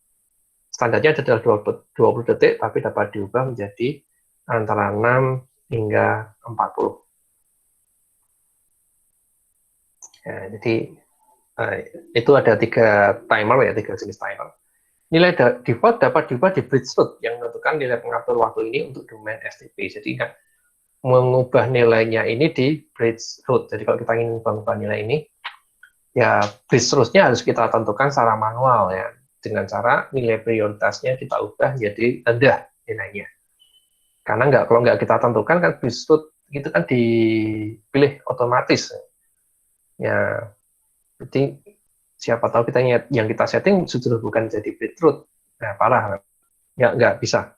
Standarnya adalah 20 detik, tapi dapat diubah menjadi antara 6 hingga 40. Ya, jadi itu ada 3 timer ya, 3 jenis timer. Nilai default dapat diubah di bridge root yang menentukan nilai pengatur waktu ini untuk domain STP. Jadi mengubah nilainya ini di bridge root. Jadi kalau kita ingin mengubah nilai ini, ya bridge root-nya harus kita tentukan secara manual ya. dengan cara nilai prioritasnya kita ubah jadi rendah nilainya. Karena kalau nggak kita tentukan kan beetroot itu kan dipilih otomatis. Ya, jadi siapa tahu kita yang kita setting justru bukan jadi beetroot. Nah, parah. Nggak bisa.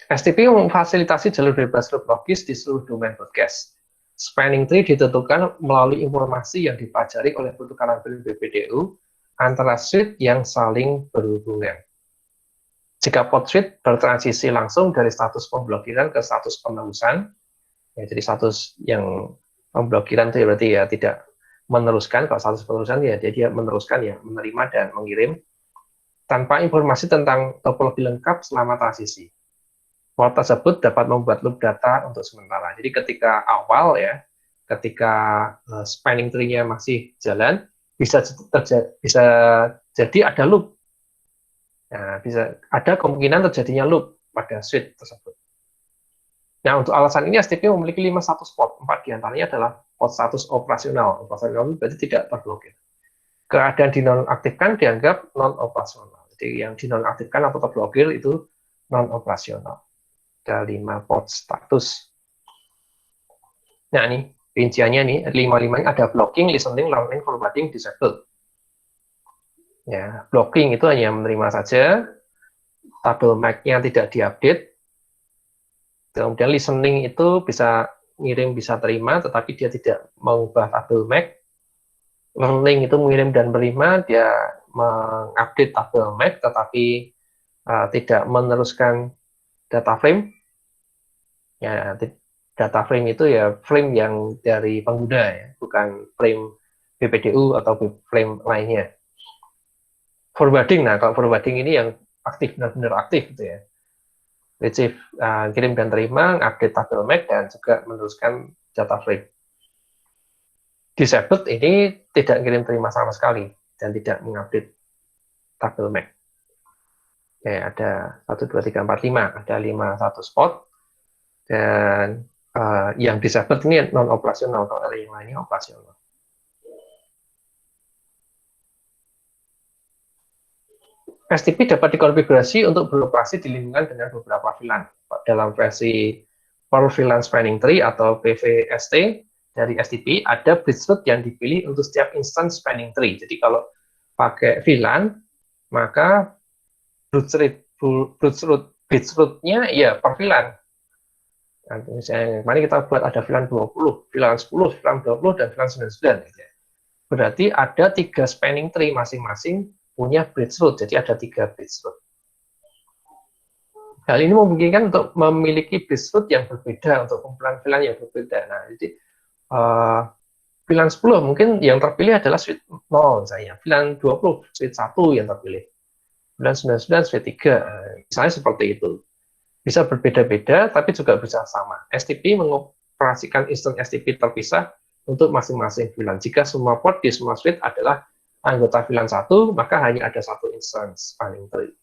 STP memfasilitasi jalur bebas loop logis di seluruh domain broadcast. Spanning tree ditentukan melalui informasi yang dipelajari oleh pertukaran value BPDU antara switch yang saling berhubungan. Jika pod switch bertransisi langsung dari status pemblokiran ke status penerusan, ya, jadi status yang pemblokiran itu berarti ya tidak meneruskan, kalau status penerusan ya dia meneruskan ya, menerima dan mengirim, tanpa informasi tentang topologi lengkap selama transisi. Port tersebut dapat membuat loop data untuk sementara. Jadi ketika awal ya, ketika spanning tree-nya masih jalan, bisa jadi ada loop. Nah, bisa ada kemungkinan terjadinya loop pada switch tersebut. Nah, untuk alasan ini STP memiliki 5 status port. 4 diantaranya adalah port status operasional. Operasional berarti tidak terblokir. Keadaan dinonaktifkan dianggap non-operasional. Jadi yang dinonaktifkan atau terblokir itu non-operasional. Ada 5 port status. Nah, ini rinciannya nih, 5 ada blocking, listening, learning, forwarding, disabled. Ya, blocking itu hanya menerima saja, tabel MAC-nya tidak diupdate. Kemudian listening itu bisa ngirim, bisa terima, tetapi dia tidak mengubah tabel MAC. Learning itu mengirim dan menerima, dia mengupdate tabel MAC, tetapi tidak meneruskan data frame. Ya, data frame itu ya frame yang dari pengguna ya, bukan frame BPDU atau frame lainnya. Forwarding, nah kalau forwarding ini yang aktif, benar-benar aktif gitu ya. Receive, kirim dan terima, update tabel MAC dan juga meneruskan data frame. Disabled ini tidak kirim terima sama sekali dan tidak mengupdate tabel MAC. Oke, ada 1, 2, 3, 4, 5, ada 5 satu spot. Dan yang disabled ini non-operasional, kalau ada yang lainnya operasional. STP dapat dikonfigurasi untuk beroperasi di lingkungan dengan beberapa VLAN. Dalam versi per VLAN spanning tree atau PVST dari STP, ada bridge route yang dipilih untuk setiap instance spanning tree. Jadi kalau pakai VLAN, maka bridge route-nya ya per VLAN. Nah, misalnya kemarin kita buat ada VLAN 20, VLAN 10, VLAN 20, dan VLAN 99. Gitu. Berarti ada 3 spanning tree masing-masing punya bridge route, jadi ada 3 bridge route. Hal ini memungkinkan untuk memiliki bridge route yang berbeda untuk kumpulan VLAN yang berbeda. Nah, jadi VLAN 10 mungkin yang terpilih adalah switch 0 misalnya, VLAN 20 switch 1 yang terpilih, VLAN 99 switch 3, misalnya seperti itu. Bisa berbeda-beda, tapi juga bisa sama. STP mengoperasikan instance STP terpisah untuk masing-masing VLAN. Jika semua port di semua switch adalah anggota VLAN 1, maka hanya ada satu instance spanning tree.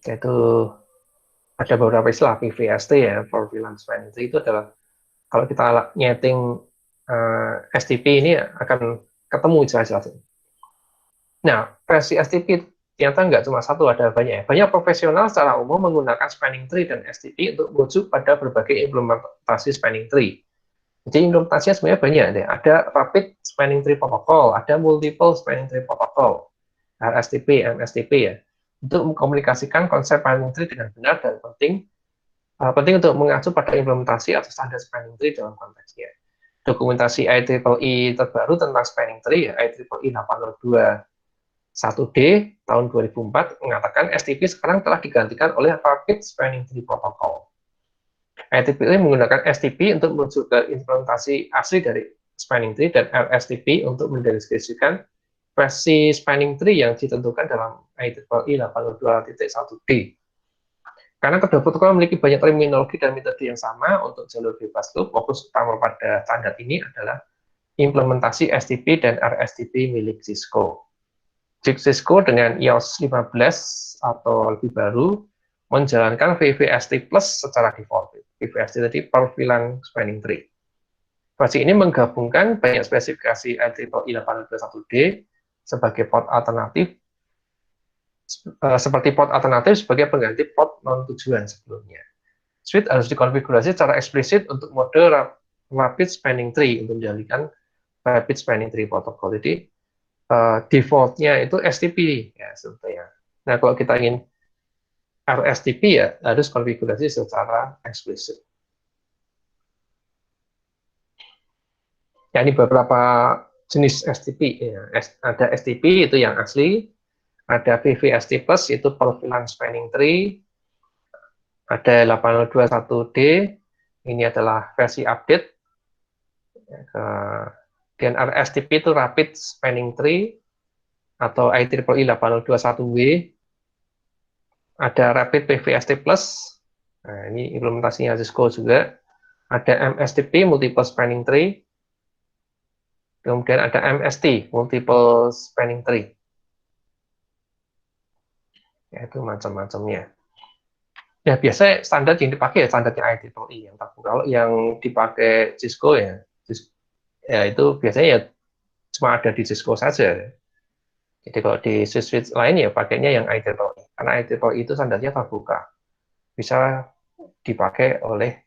Itu ada beberapa istilah PVST ya, for VLAN spanning tree itu adalah kalau kita nyeting STP ini akan ketemu jelas-jelas. Nah, versi STP ternyata nggak cuma satu, ada banyak. Banyak profesional secara umum menggunakan spanning tree dan STP untuk merujuk pada berbagai implementasi spanning tree. Jadi implementasinya sebenarnya banyak deh. Ada rapid spanning tree protocol, ada multiple spanning tree protocol, RSTP, MSTP ya, untuk mengkomunikasikan konsep spanning tree dengan benar dan penting untuk mengacu pada implementasi atau standar spanning tree dalam konteksnya. Dokumentasi IEEE terbaru tentang spanning tree, IEEE 802 1D tahun 2004 mengatakan STP sekarang telah digantikan oleh Rapid Spanning Tree Protocol. IEEE menggunakan STP untuk menuju ke implementasi asli dari spanning tree dan RSTP untuk mendeskripsikan versi spanning tree yang ditentukan dalam IEEE 802.1D. Karena kedua protokol memiliki banyak terminologi dan metode yang sama untuk jalur bebas loop, fokus utama pada standar ini adalah implementasi STP dan RSTP milik Cisco. Cisco dengan EOS 15 atau lebih baru menjalankan VVST Plus secara default. PVST tadi, per VLAN spanning tree. Versi ini menggabungkan banyak spesifikasi IEEE 821D sebagai port alternatif, seperti port alternatif sebagai pengganti port non-tujuan sebelumnya. Switch harus dikonfigurasi secara eksplisit untuk mode rapid spanning tree untuk menjalankan rapid spanning tree protocol. Jadi defaultnya itu STP ya sebetulnya. Nah kalau kita ingin RSTP ya harus konfigurasi secara eksplisit. Ya ini beberapa jenis STP ya. Ada STP itu yang asli, ada VVST plus itu per VLAN spanning tree, ada 8021D ini adalah versi update. Dan RSTP itu rapid spanning tree atau IEEE 8021W. Ada rapid PVST plus. Nah, ini implementasinya Cisco juga. Ada MSTP multiple spanning tree. Kemudian ada MST, multiple spanning tree. Ya, itu macam-macamnya. Ya, biasanya standar yang dipakai ya standarnya IEEE yang terbuka. Kalau yang dipakai Cisco ya itu biasanya ya cuma ada di Cisco saja. Jadi kalau di switch lain ya pakainya yang IEEE. Karena IEEE itu standarnya terbuka. Bisa dipakai oleh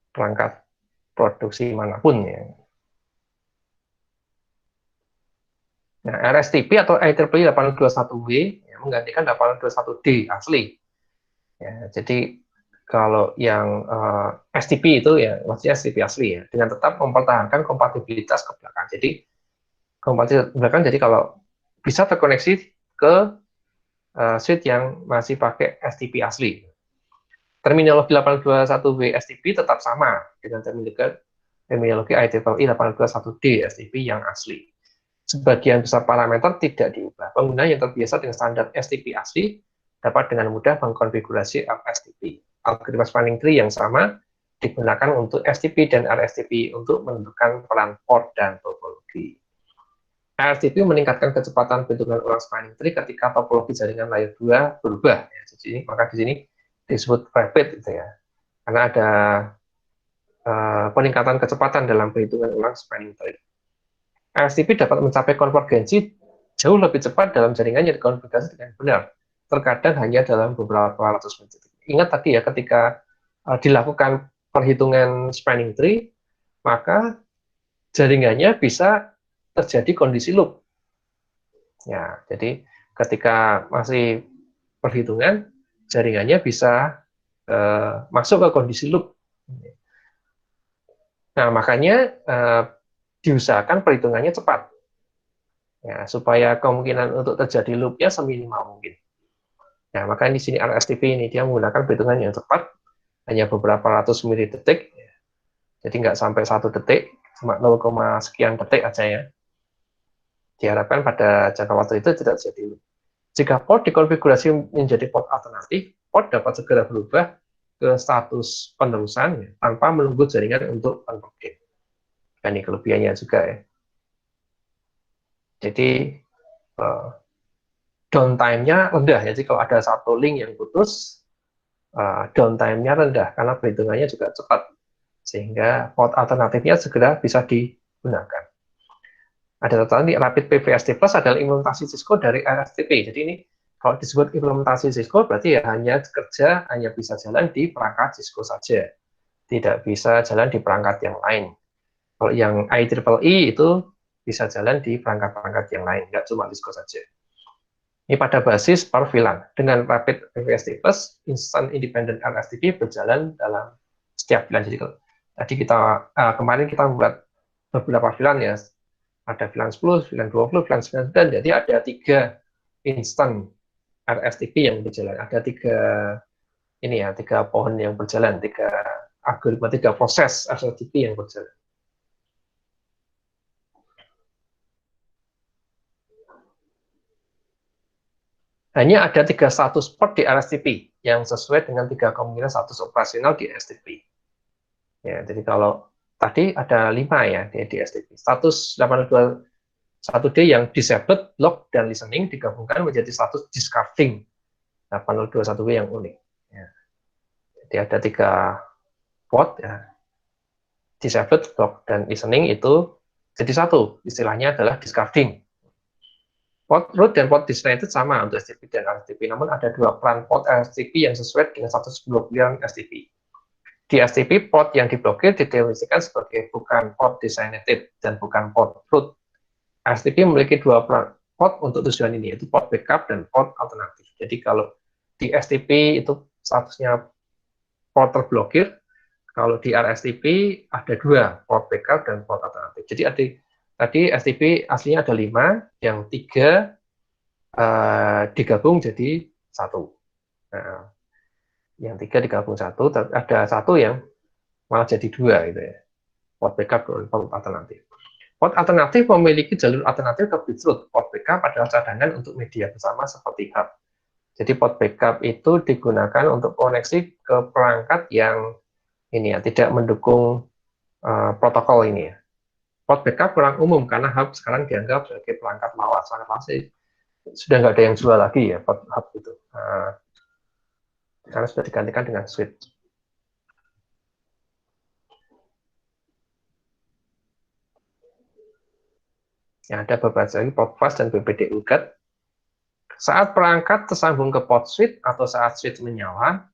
perangkat produksi manapun ya. Nah, RSTP atau IEEE 821W ya, menggantikan 821D asli. Ya, jadi kalau yang STP itu ya maksudnya STP asli ya, dengan tetap mempertahankan kompatibilitas ke belakang. Jadi kompatibilitas ke belakang. Jadi kalau bisa terkoneksi ke switch yang masih pakai STP asli. Terminologi 821W STP tetap sama dengan terminologi IEEE 821D STP yang asli. Sebagian besar parameter tidak diubah. Pengguna yang terbiasa dengan standar STP asli dapat dengan mudah mengkonfigurasi RSTP. Algoritma spanning tree yang sama digunakan untuk STP dan RSTP untuk menentukan peran port dan topologi. RSTP meningkatkan kecepatan bentukan ulang spanning tree ketika topologi jaringan layer 2 berubah. Jadi, maka di sini disebut rapid gitu ya. Karena ada peningkatan kecepatan dalam perhitungan ulang spanning tree. RSTP dapat mencapai konvergensi jauh lebih cepat dalam jaringan yang dikonfigurasi dengan benar. Terkadang hanya dalam beberapa ratus menit. Ingat tadi ya, ketika dilakukan perhitungan spanning tree, maka jaringannya bisa terjadi kondisi loop. Ya, jadi ketika masih perhitungan, jaringannya bisa masuk ke kondisi loop. Nah, makanya diusahakan perhitungannya cepat. Ya, supaya kemungkinan untuk terjadi loop-nya seminimal mungkin. Nah, maka di sini RSTP ini dia menggunakan perhitungan yang cepat, hanya beberapa ratus milidetik, jadi nggak sampai 1 detik, cuma 0, sekian detik aja ya. Diharapkan pada jangka waktu itu tidak terjadi loop. Jika port dikonfigurasi menjadi port alternatif, port dapat segera berubah ke status penerusan ya, tanpa menunggu jaringan untuk convergent. Ini kelebihannya juga ya. Jadi downtime-nya rendah ya. Jadi kalau ada satu link yang putus, downtime-nya rendah karena perhitungannya juga cepat, sehingga port alternatifnya segera bisa digunakan. Ada catatan di Rapid PVST Plus adalah implementasi Cisco dari RSTP. Jadi ini kalau disebut implementasi Cisco berarti ya hanya bisa jalan di perangkat Cisco saja, tidak bisa jalan di perangkat yang lain. Kalau yang IEEE itu bisa jalan di perangkat-perangkat yang lain, nggak cuma Cisco saja. Ini pada basis per VLAN. Dengan Rapid PVST Plus, Instant Independent RSTP berjalan dalam setiap VLAN. Jadi tadi kemarin kita membuat beberapa VLAN ya, ada VLAN 10, VLAN 20, VLAN 9, jadi ada 3 instant RSTP yang berjalan. Ada 3 pohon yang berjalan, 3 algoritma, 3 proses RSTP yang berjalan. Hanya ada 3 status port di RSTP yang sesuai dengan 3 kemungkinan status operasional di STP. Ya, jadi kalau tadi ada 5 ya di STP. Status 802.1D yang disabled, lock, dan listening digabungkan menjadi status discarding 802.1W yang unik. Ya. Jadi ada 3 port ya, disabled, block, dan listening itu jadi satu, istilahnya adalah discarding. Port root dan port designated sama untuk STP dan RSTP, namun ada dua peran port RSTP yang sesuai dengan status pemblokiran STP. Di STP, port yang diblokir didefinisikan sebagai bukan port designated dan bukan port root. RSTP memiliki dua peran port untuk tujuan ini, yaitu port backup dan port alternatif. Jadi kalau di STP itu statusnya port terblokir, kalau di RSTP ada dua, port backup dan port alternatif. Jadi tadi STP aslinya ada 5, yang 3 digabung jadi 1. Nah, yang 3 digabung 1, ada 1 yang malah jadi 2 gitu ya. Port backup dan port alternatif. Port alternatif memiliki jalur alternatif ke bit root. Port backup adalah cadangan untuk media bersama seperti hub. Jadi port backup itu digunakan untuk koneksi ke perangkat yang ini ya, tidak mendukung protokol ini ya. Port backup kurang umum karena hub sekarang dianggap sebagai perangkat lawas. Sangat pasti sudah nggak ada yang jual lagi ya port hub itu. Karena sudah digantikan dengan switch. Yang ada beberapa lagi port fast dan BPD UGAT. Saat perangkat tersambung ke port switch atau saat switch menyala,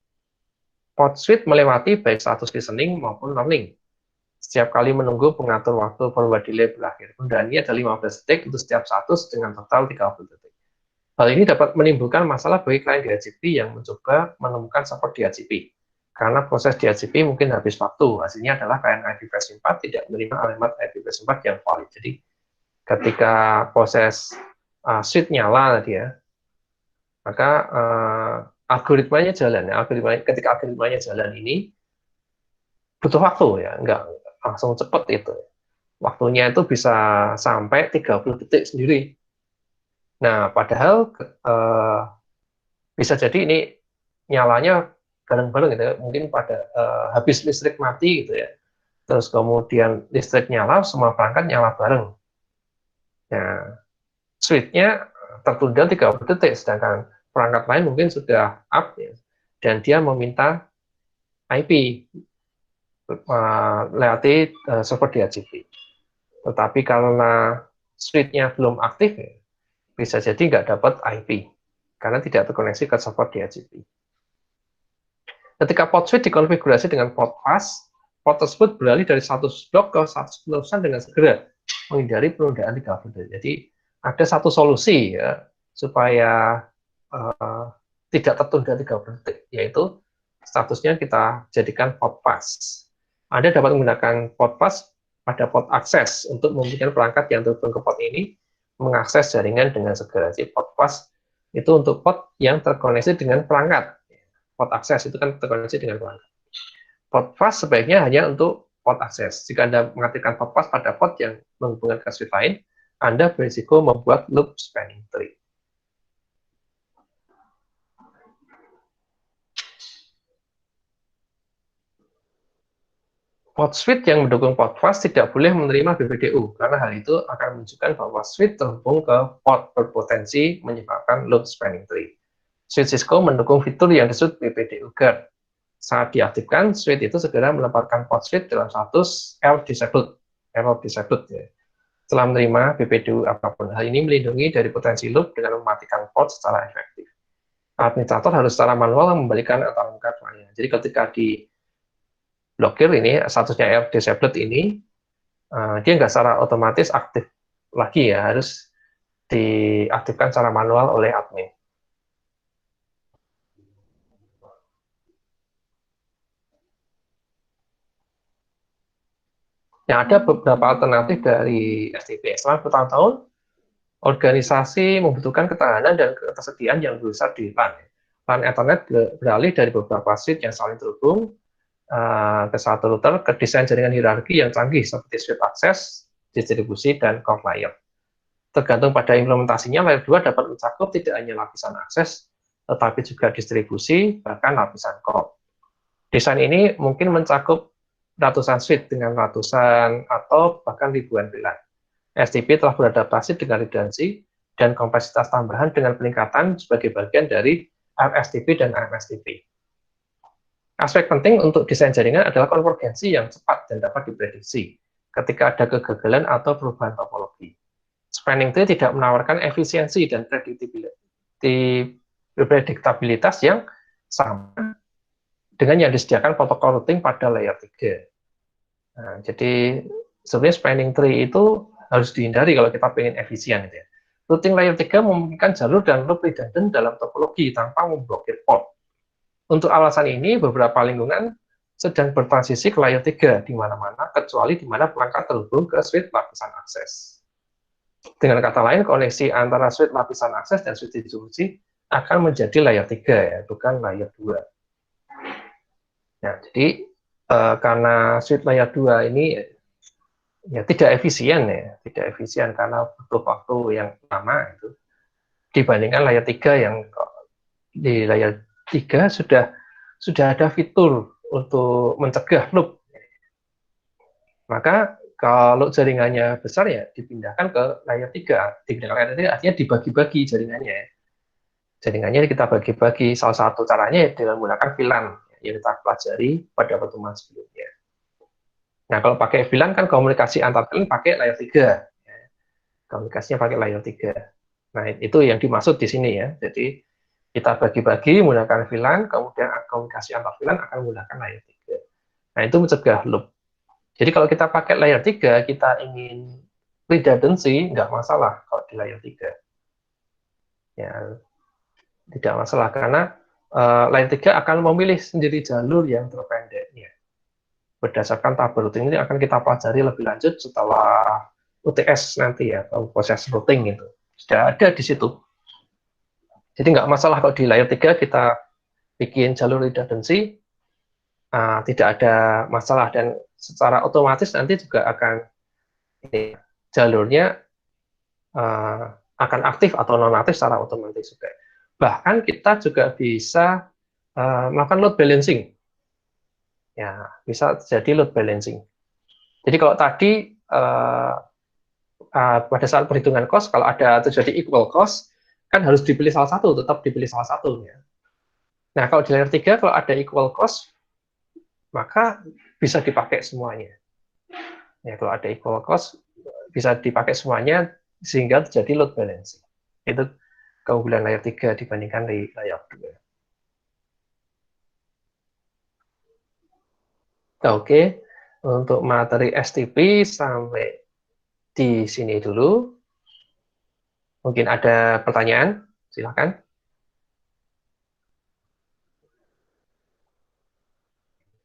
port switch melewati baik status listening maupun learning. Setiap kali menunggu pengatur waktu forward delay berakhir. Penundaan ini ada 15 detik untuk setiap status dengan total 30 detik. Hal ini dapat menimbulkan masalah bagi klien DHCP yang mencoba menemukan support DHCP. Karena proses DHCP mungkin habis waktu. Hasilnya adalah klien IP versi 4 tidak menerima alamat IP versi 4 yang valid. Jadi ketika proses switch nyala tadi ya, maka algoritmanya jalan ya. Ketika algoritmanya jalan ini butuh waktu ya, enggak langsung cepat itu. Waktunya itu bisa sampai 30 detik sendiri. Nah, padahal bisa jadi ini nyalanya bareng-bareng gitu ya. Mungkin pada habis listrik mati gitu ya. Terus kemudian listrik nyala, semua perangkat nyala bareng. Nah, switch-nya tertunda 30 detik, sedangkan perangkat lain mungkin sudah up ya, dan dia meminta IP lewati server DHCP. Tetapi karena switch-nya belum aktif, ya, bisa jadi nggak dapat IP karena tidak terkoneksi ke server DHCP. Ketika port switch dikonfigurasi dengan port fast, port tersebut beralih dari status block ke status penerusan dengan segera, menghindari penundaan 30 detik. Jadi ada satu solusi ya supaya tidak tertunda 30 detik, yaitu statusnya kita jadikan port fast. Anda dapat menggunakan port fast pada port akses untuk memungkinkan perangkat yang terhubung ke port ini mengakses jaringan dengan segera. Jadi port fast itu untuk port yang terkoneksi dengan perangkat. Port akses itu kan terkoneksi dengan perangkat. Port fast sebaiknya hanya untuk port akses. Jika Anda mengaktifkan port fast pada port yang menghubungkan ke switch lain, Anda berisiko membuat loop spanning tree. Port switch yang mendukung port fast tidak boleh menerima BPDU, karena hal itu akan menunjukkan bahwa switch terhubung ke port berpotensi menyebabkan loop spanning tree. Switch Cisco mendukung fitur yang disebut BPDU guard. Saat diaktifkan, switch itu segera melemparkan port switch dalam status error disabled ya, setelah menerima BPDU apapun. Hal ini melindungi dari potensi loop dengan mematikan port secara efektif. Administrator harus secara manual membalikan atau mengangkat lainnya. Jadi ketika di blokir ini, statusnya error disabled ini, dia nggak secara otomatis aktif lagi ya, harus diaktifkan secara manual oleh admin. Yang ada beberapa alternatif dari STP. Selama bertahun-tahun, organisasi membutuhkan ketahanan dan ketersediaan yang besar di LAN. LAN Ethernet beralih dari beberapa switch yang saling terhubung ke satu router ke desain jaringan hierarki yang canggih seperti switch akses, distribusi, dan core layer. Tergantung pada implementasinya, layer 2 dapat mencakup tidak hanya lapisan akses, tetapi juga distribusi, bahkan lapisan core. Desain ini mungkin mencakup ratusan switch dengan ratusan atau bahkan ribuan VLAN. STP telah beradaptasi dengan redundancy dan kompleksitas tambahan dengan peningkatan sebagai bagian dari RSTP dan MSTP. Aspek penting untuk desain jaringan adalah konvergensi yang cepat dan dapat diprediksi ketika ada kegagalan atau perubahan topologi. Spanning tree tidak menawarkan efisiensi dan prediktabilitas yang sama dengan yang disediakan protokol routing pada layer 3. Nah, jadi sebenarnya spanning tree itu harus dihindari kalau kita ingin efisien. Gitu ya. Routing layer 3 memungkinkan jalur dan loop redundant dalam topologi tanpa memblokir port. Untuk alasan ini, beberapa lingkungan sedang bertransisi ke layer 3 di mana-mana, kecuali di mana perangkat terhubung ke switch lapisan akses. Dengan kata lain, koneksi antara switch lapisan akses dan switch distribusi akan menjadi layer 3, ya, bukan layer 2. Nah, jadi karena switch layer 2 ini ya tidak efisien karena butuh waktu yang lama itu dibandingkan layer 3 yang di layer 3 sudah ada fitur untuk mencegah loop. Maka kalau jaringannya besar ya dipindahkan ke layer 3. Dipindahkan ke layer 3 artinya dibagi-bagi jaringannya. Jaringannya kita bagi-bagi. Salah satu caranya dengan menggunakan VLAN yang kita pelajari pada pertemuan sebelumnya. Nah, kalau pakai VLAN kan komunikasi antar VLAN pakai layer 3. Komunikasinya pakai layer 3. Nah, itu yang dimaksud di sini ya. Jadi kita bagi-bagi menggunakan VLAN, kemudian komunikasi antar VLAN akan menggunakan layer 3. Nah, itu mencegah loop. Jadi kalau kita pakai layer 3, kita ingin redundancy, nggak masalah kalau di layer 3. Ya, tidak masalah, karena layer 3 akan memilih sendiri jalur yang terpendeknya. Berdasarkan tabel routing ini akan kita pelajari lebih lanjut setelah UTS nanti ya, proses routing itu. Sudah ada di situ. Jadi nggak masalah kalau di layer 3 kita bikin jalur redundancy, tidak ada masalah, dan secara otomatis nanti juga akan jalurnya akan aktif atau non-aktif secara otomatis juga. Bahkan kita juga bisa melakukan load balancing. Ya, bisa jadi load balancing. Jadi kalau tadi pada saat perhitungan cost, kalau ada terjadi equal cost, kan harus dipilih salah satu, tetap dipilih salah satu. Ya. Nah, kalau di layer 3, kalau ada equal cost, maka bisa dipakai semuanya. Ya, kalau ada equal cost, bisa dipakai semuanya, sehingga terjadi load balancing. Itu keunggulan layer 3 dibandingkan di layer 2. Oke, untuk materi STP sampai di sini dulu. Mungkin ada pertanyaan, silakan.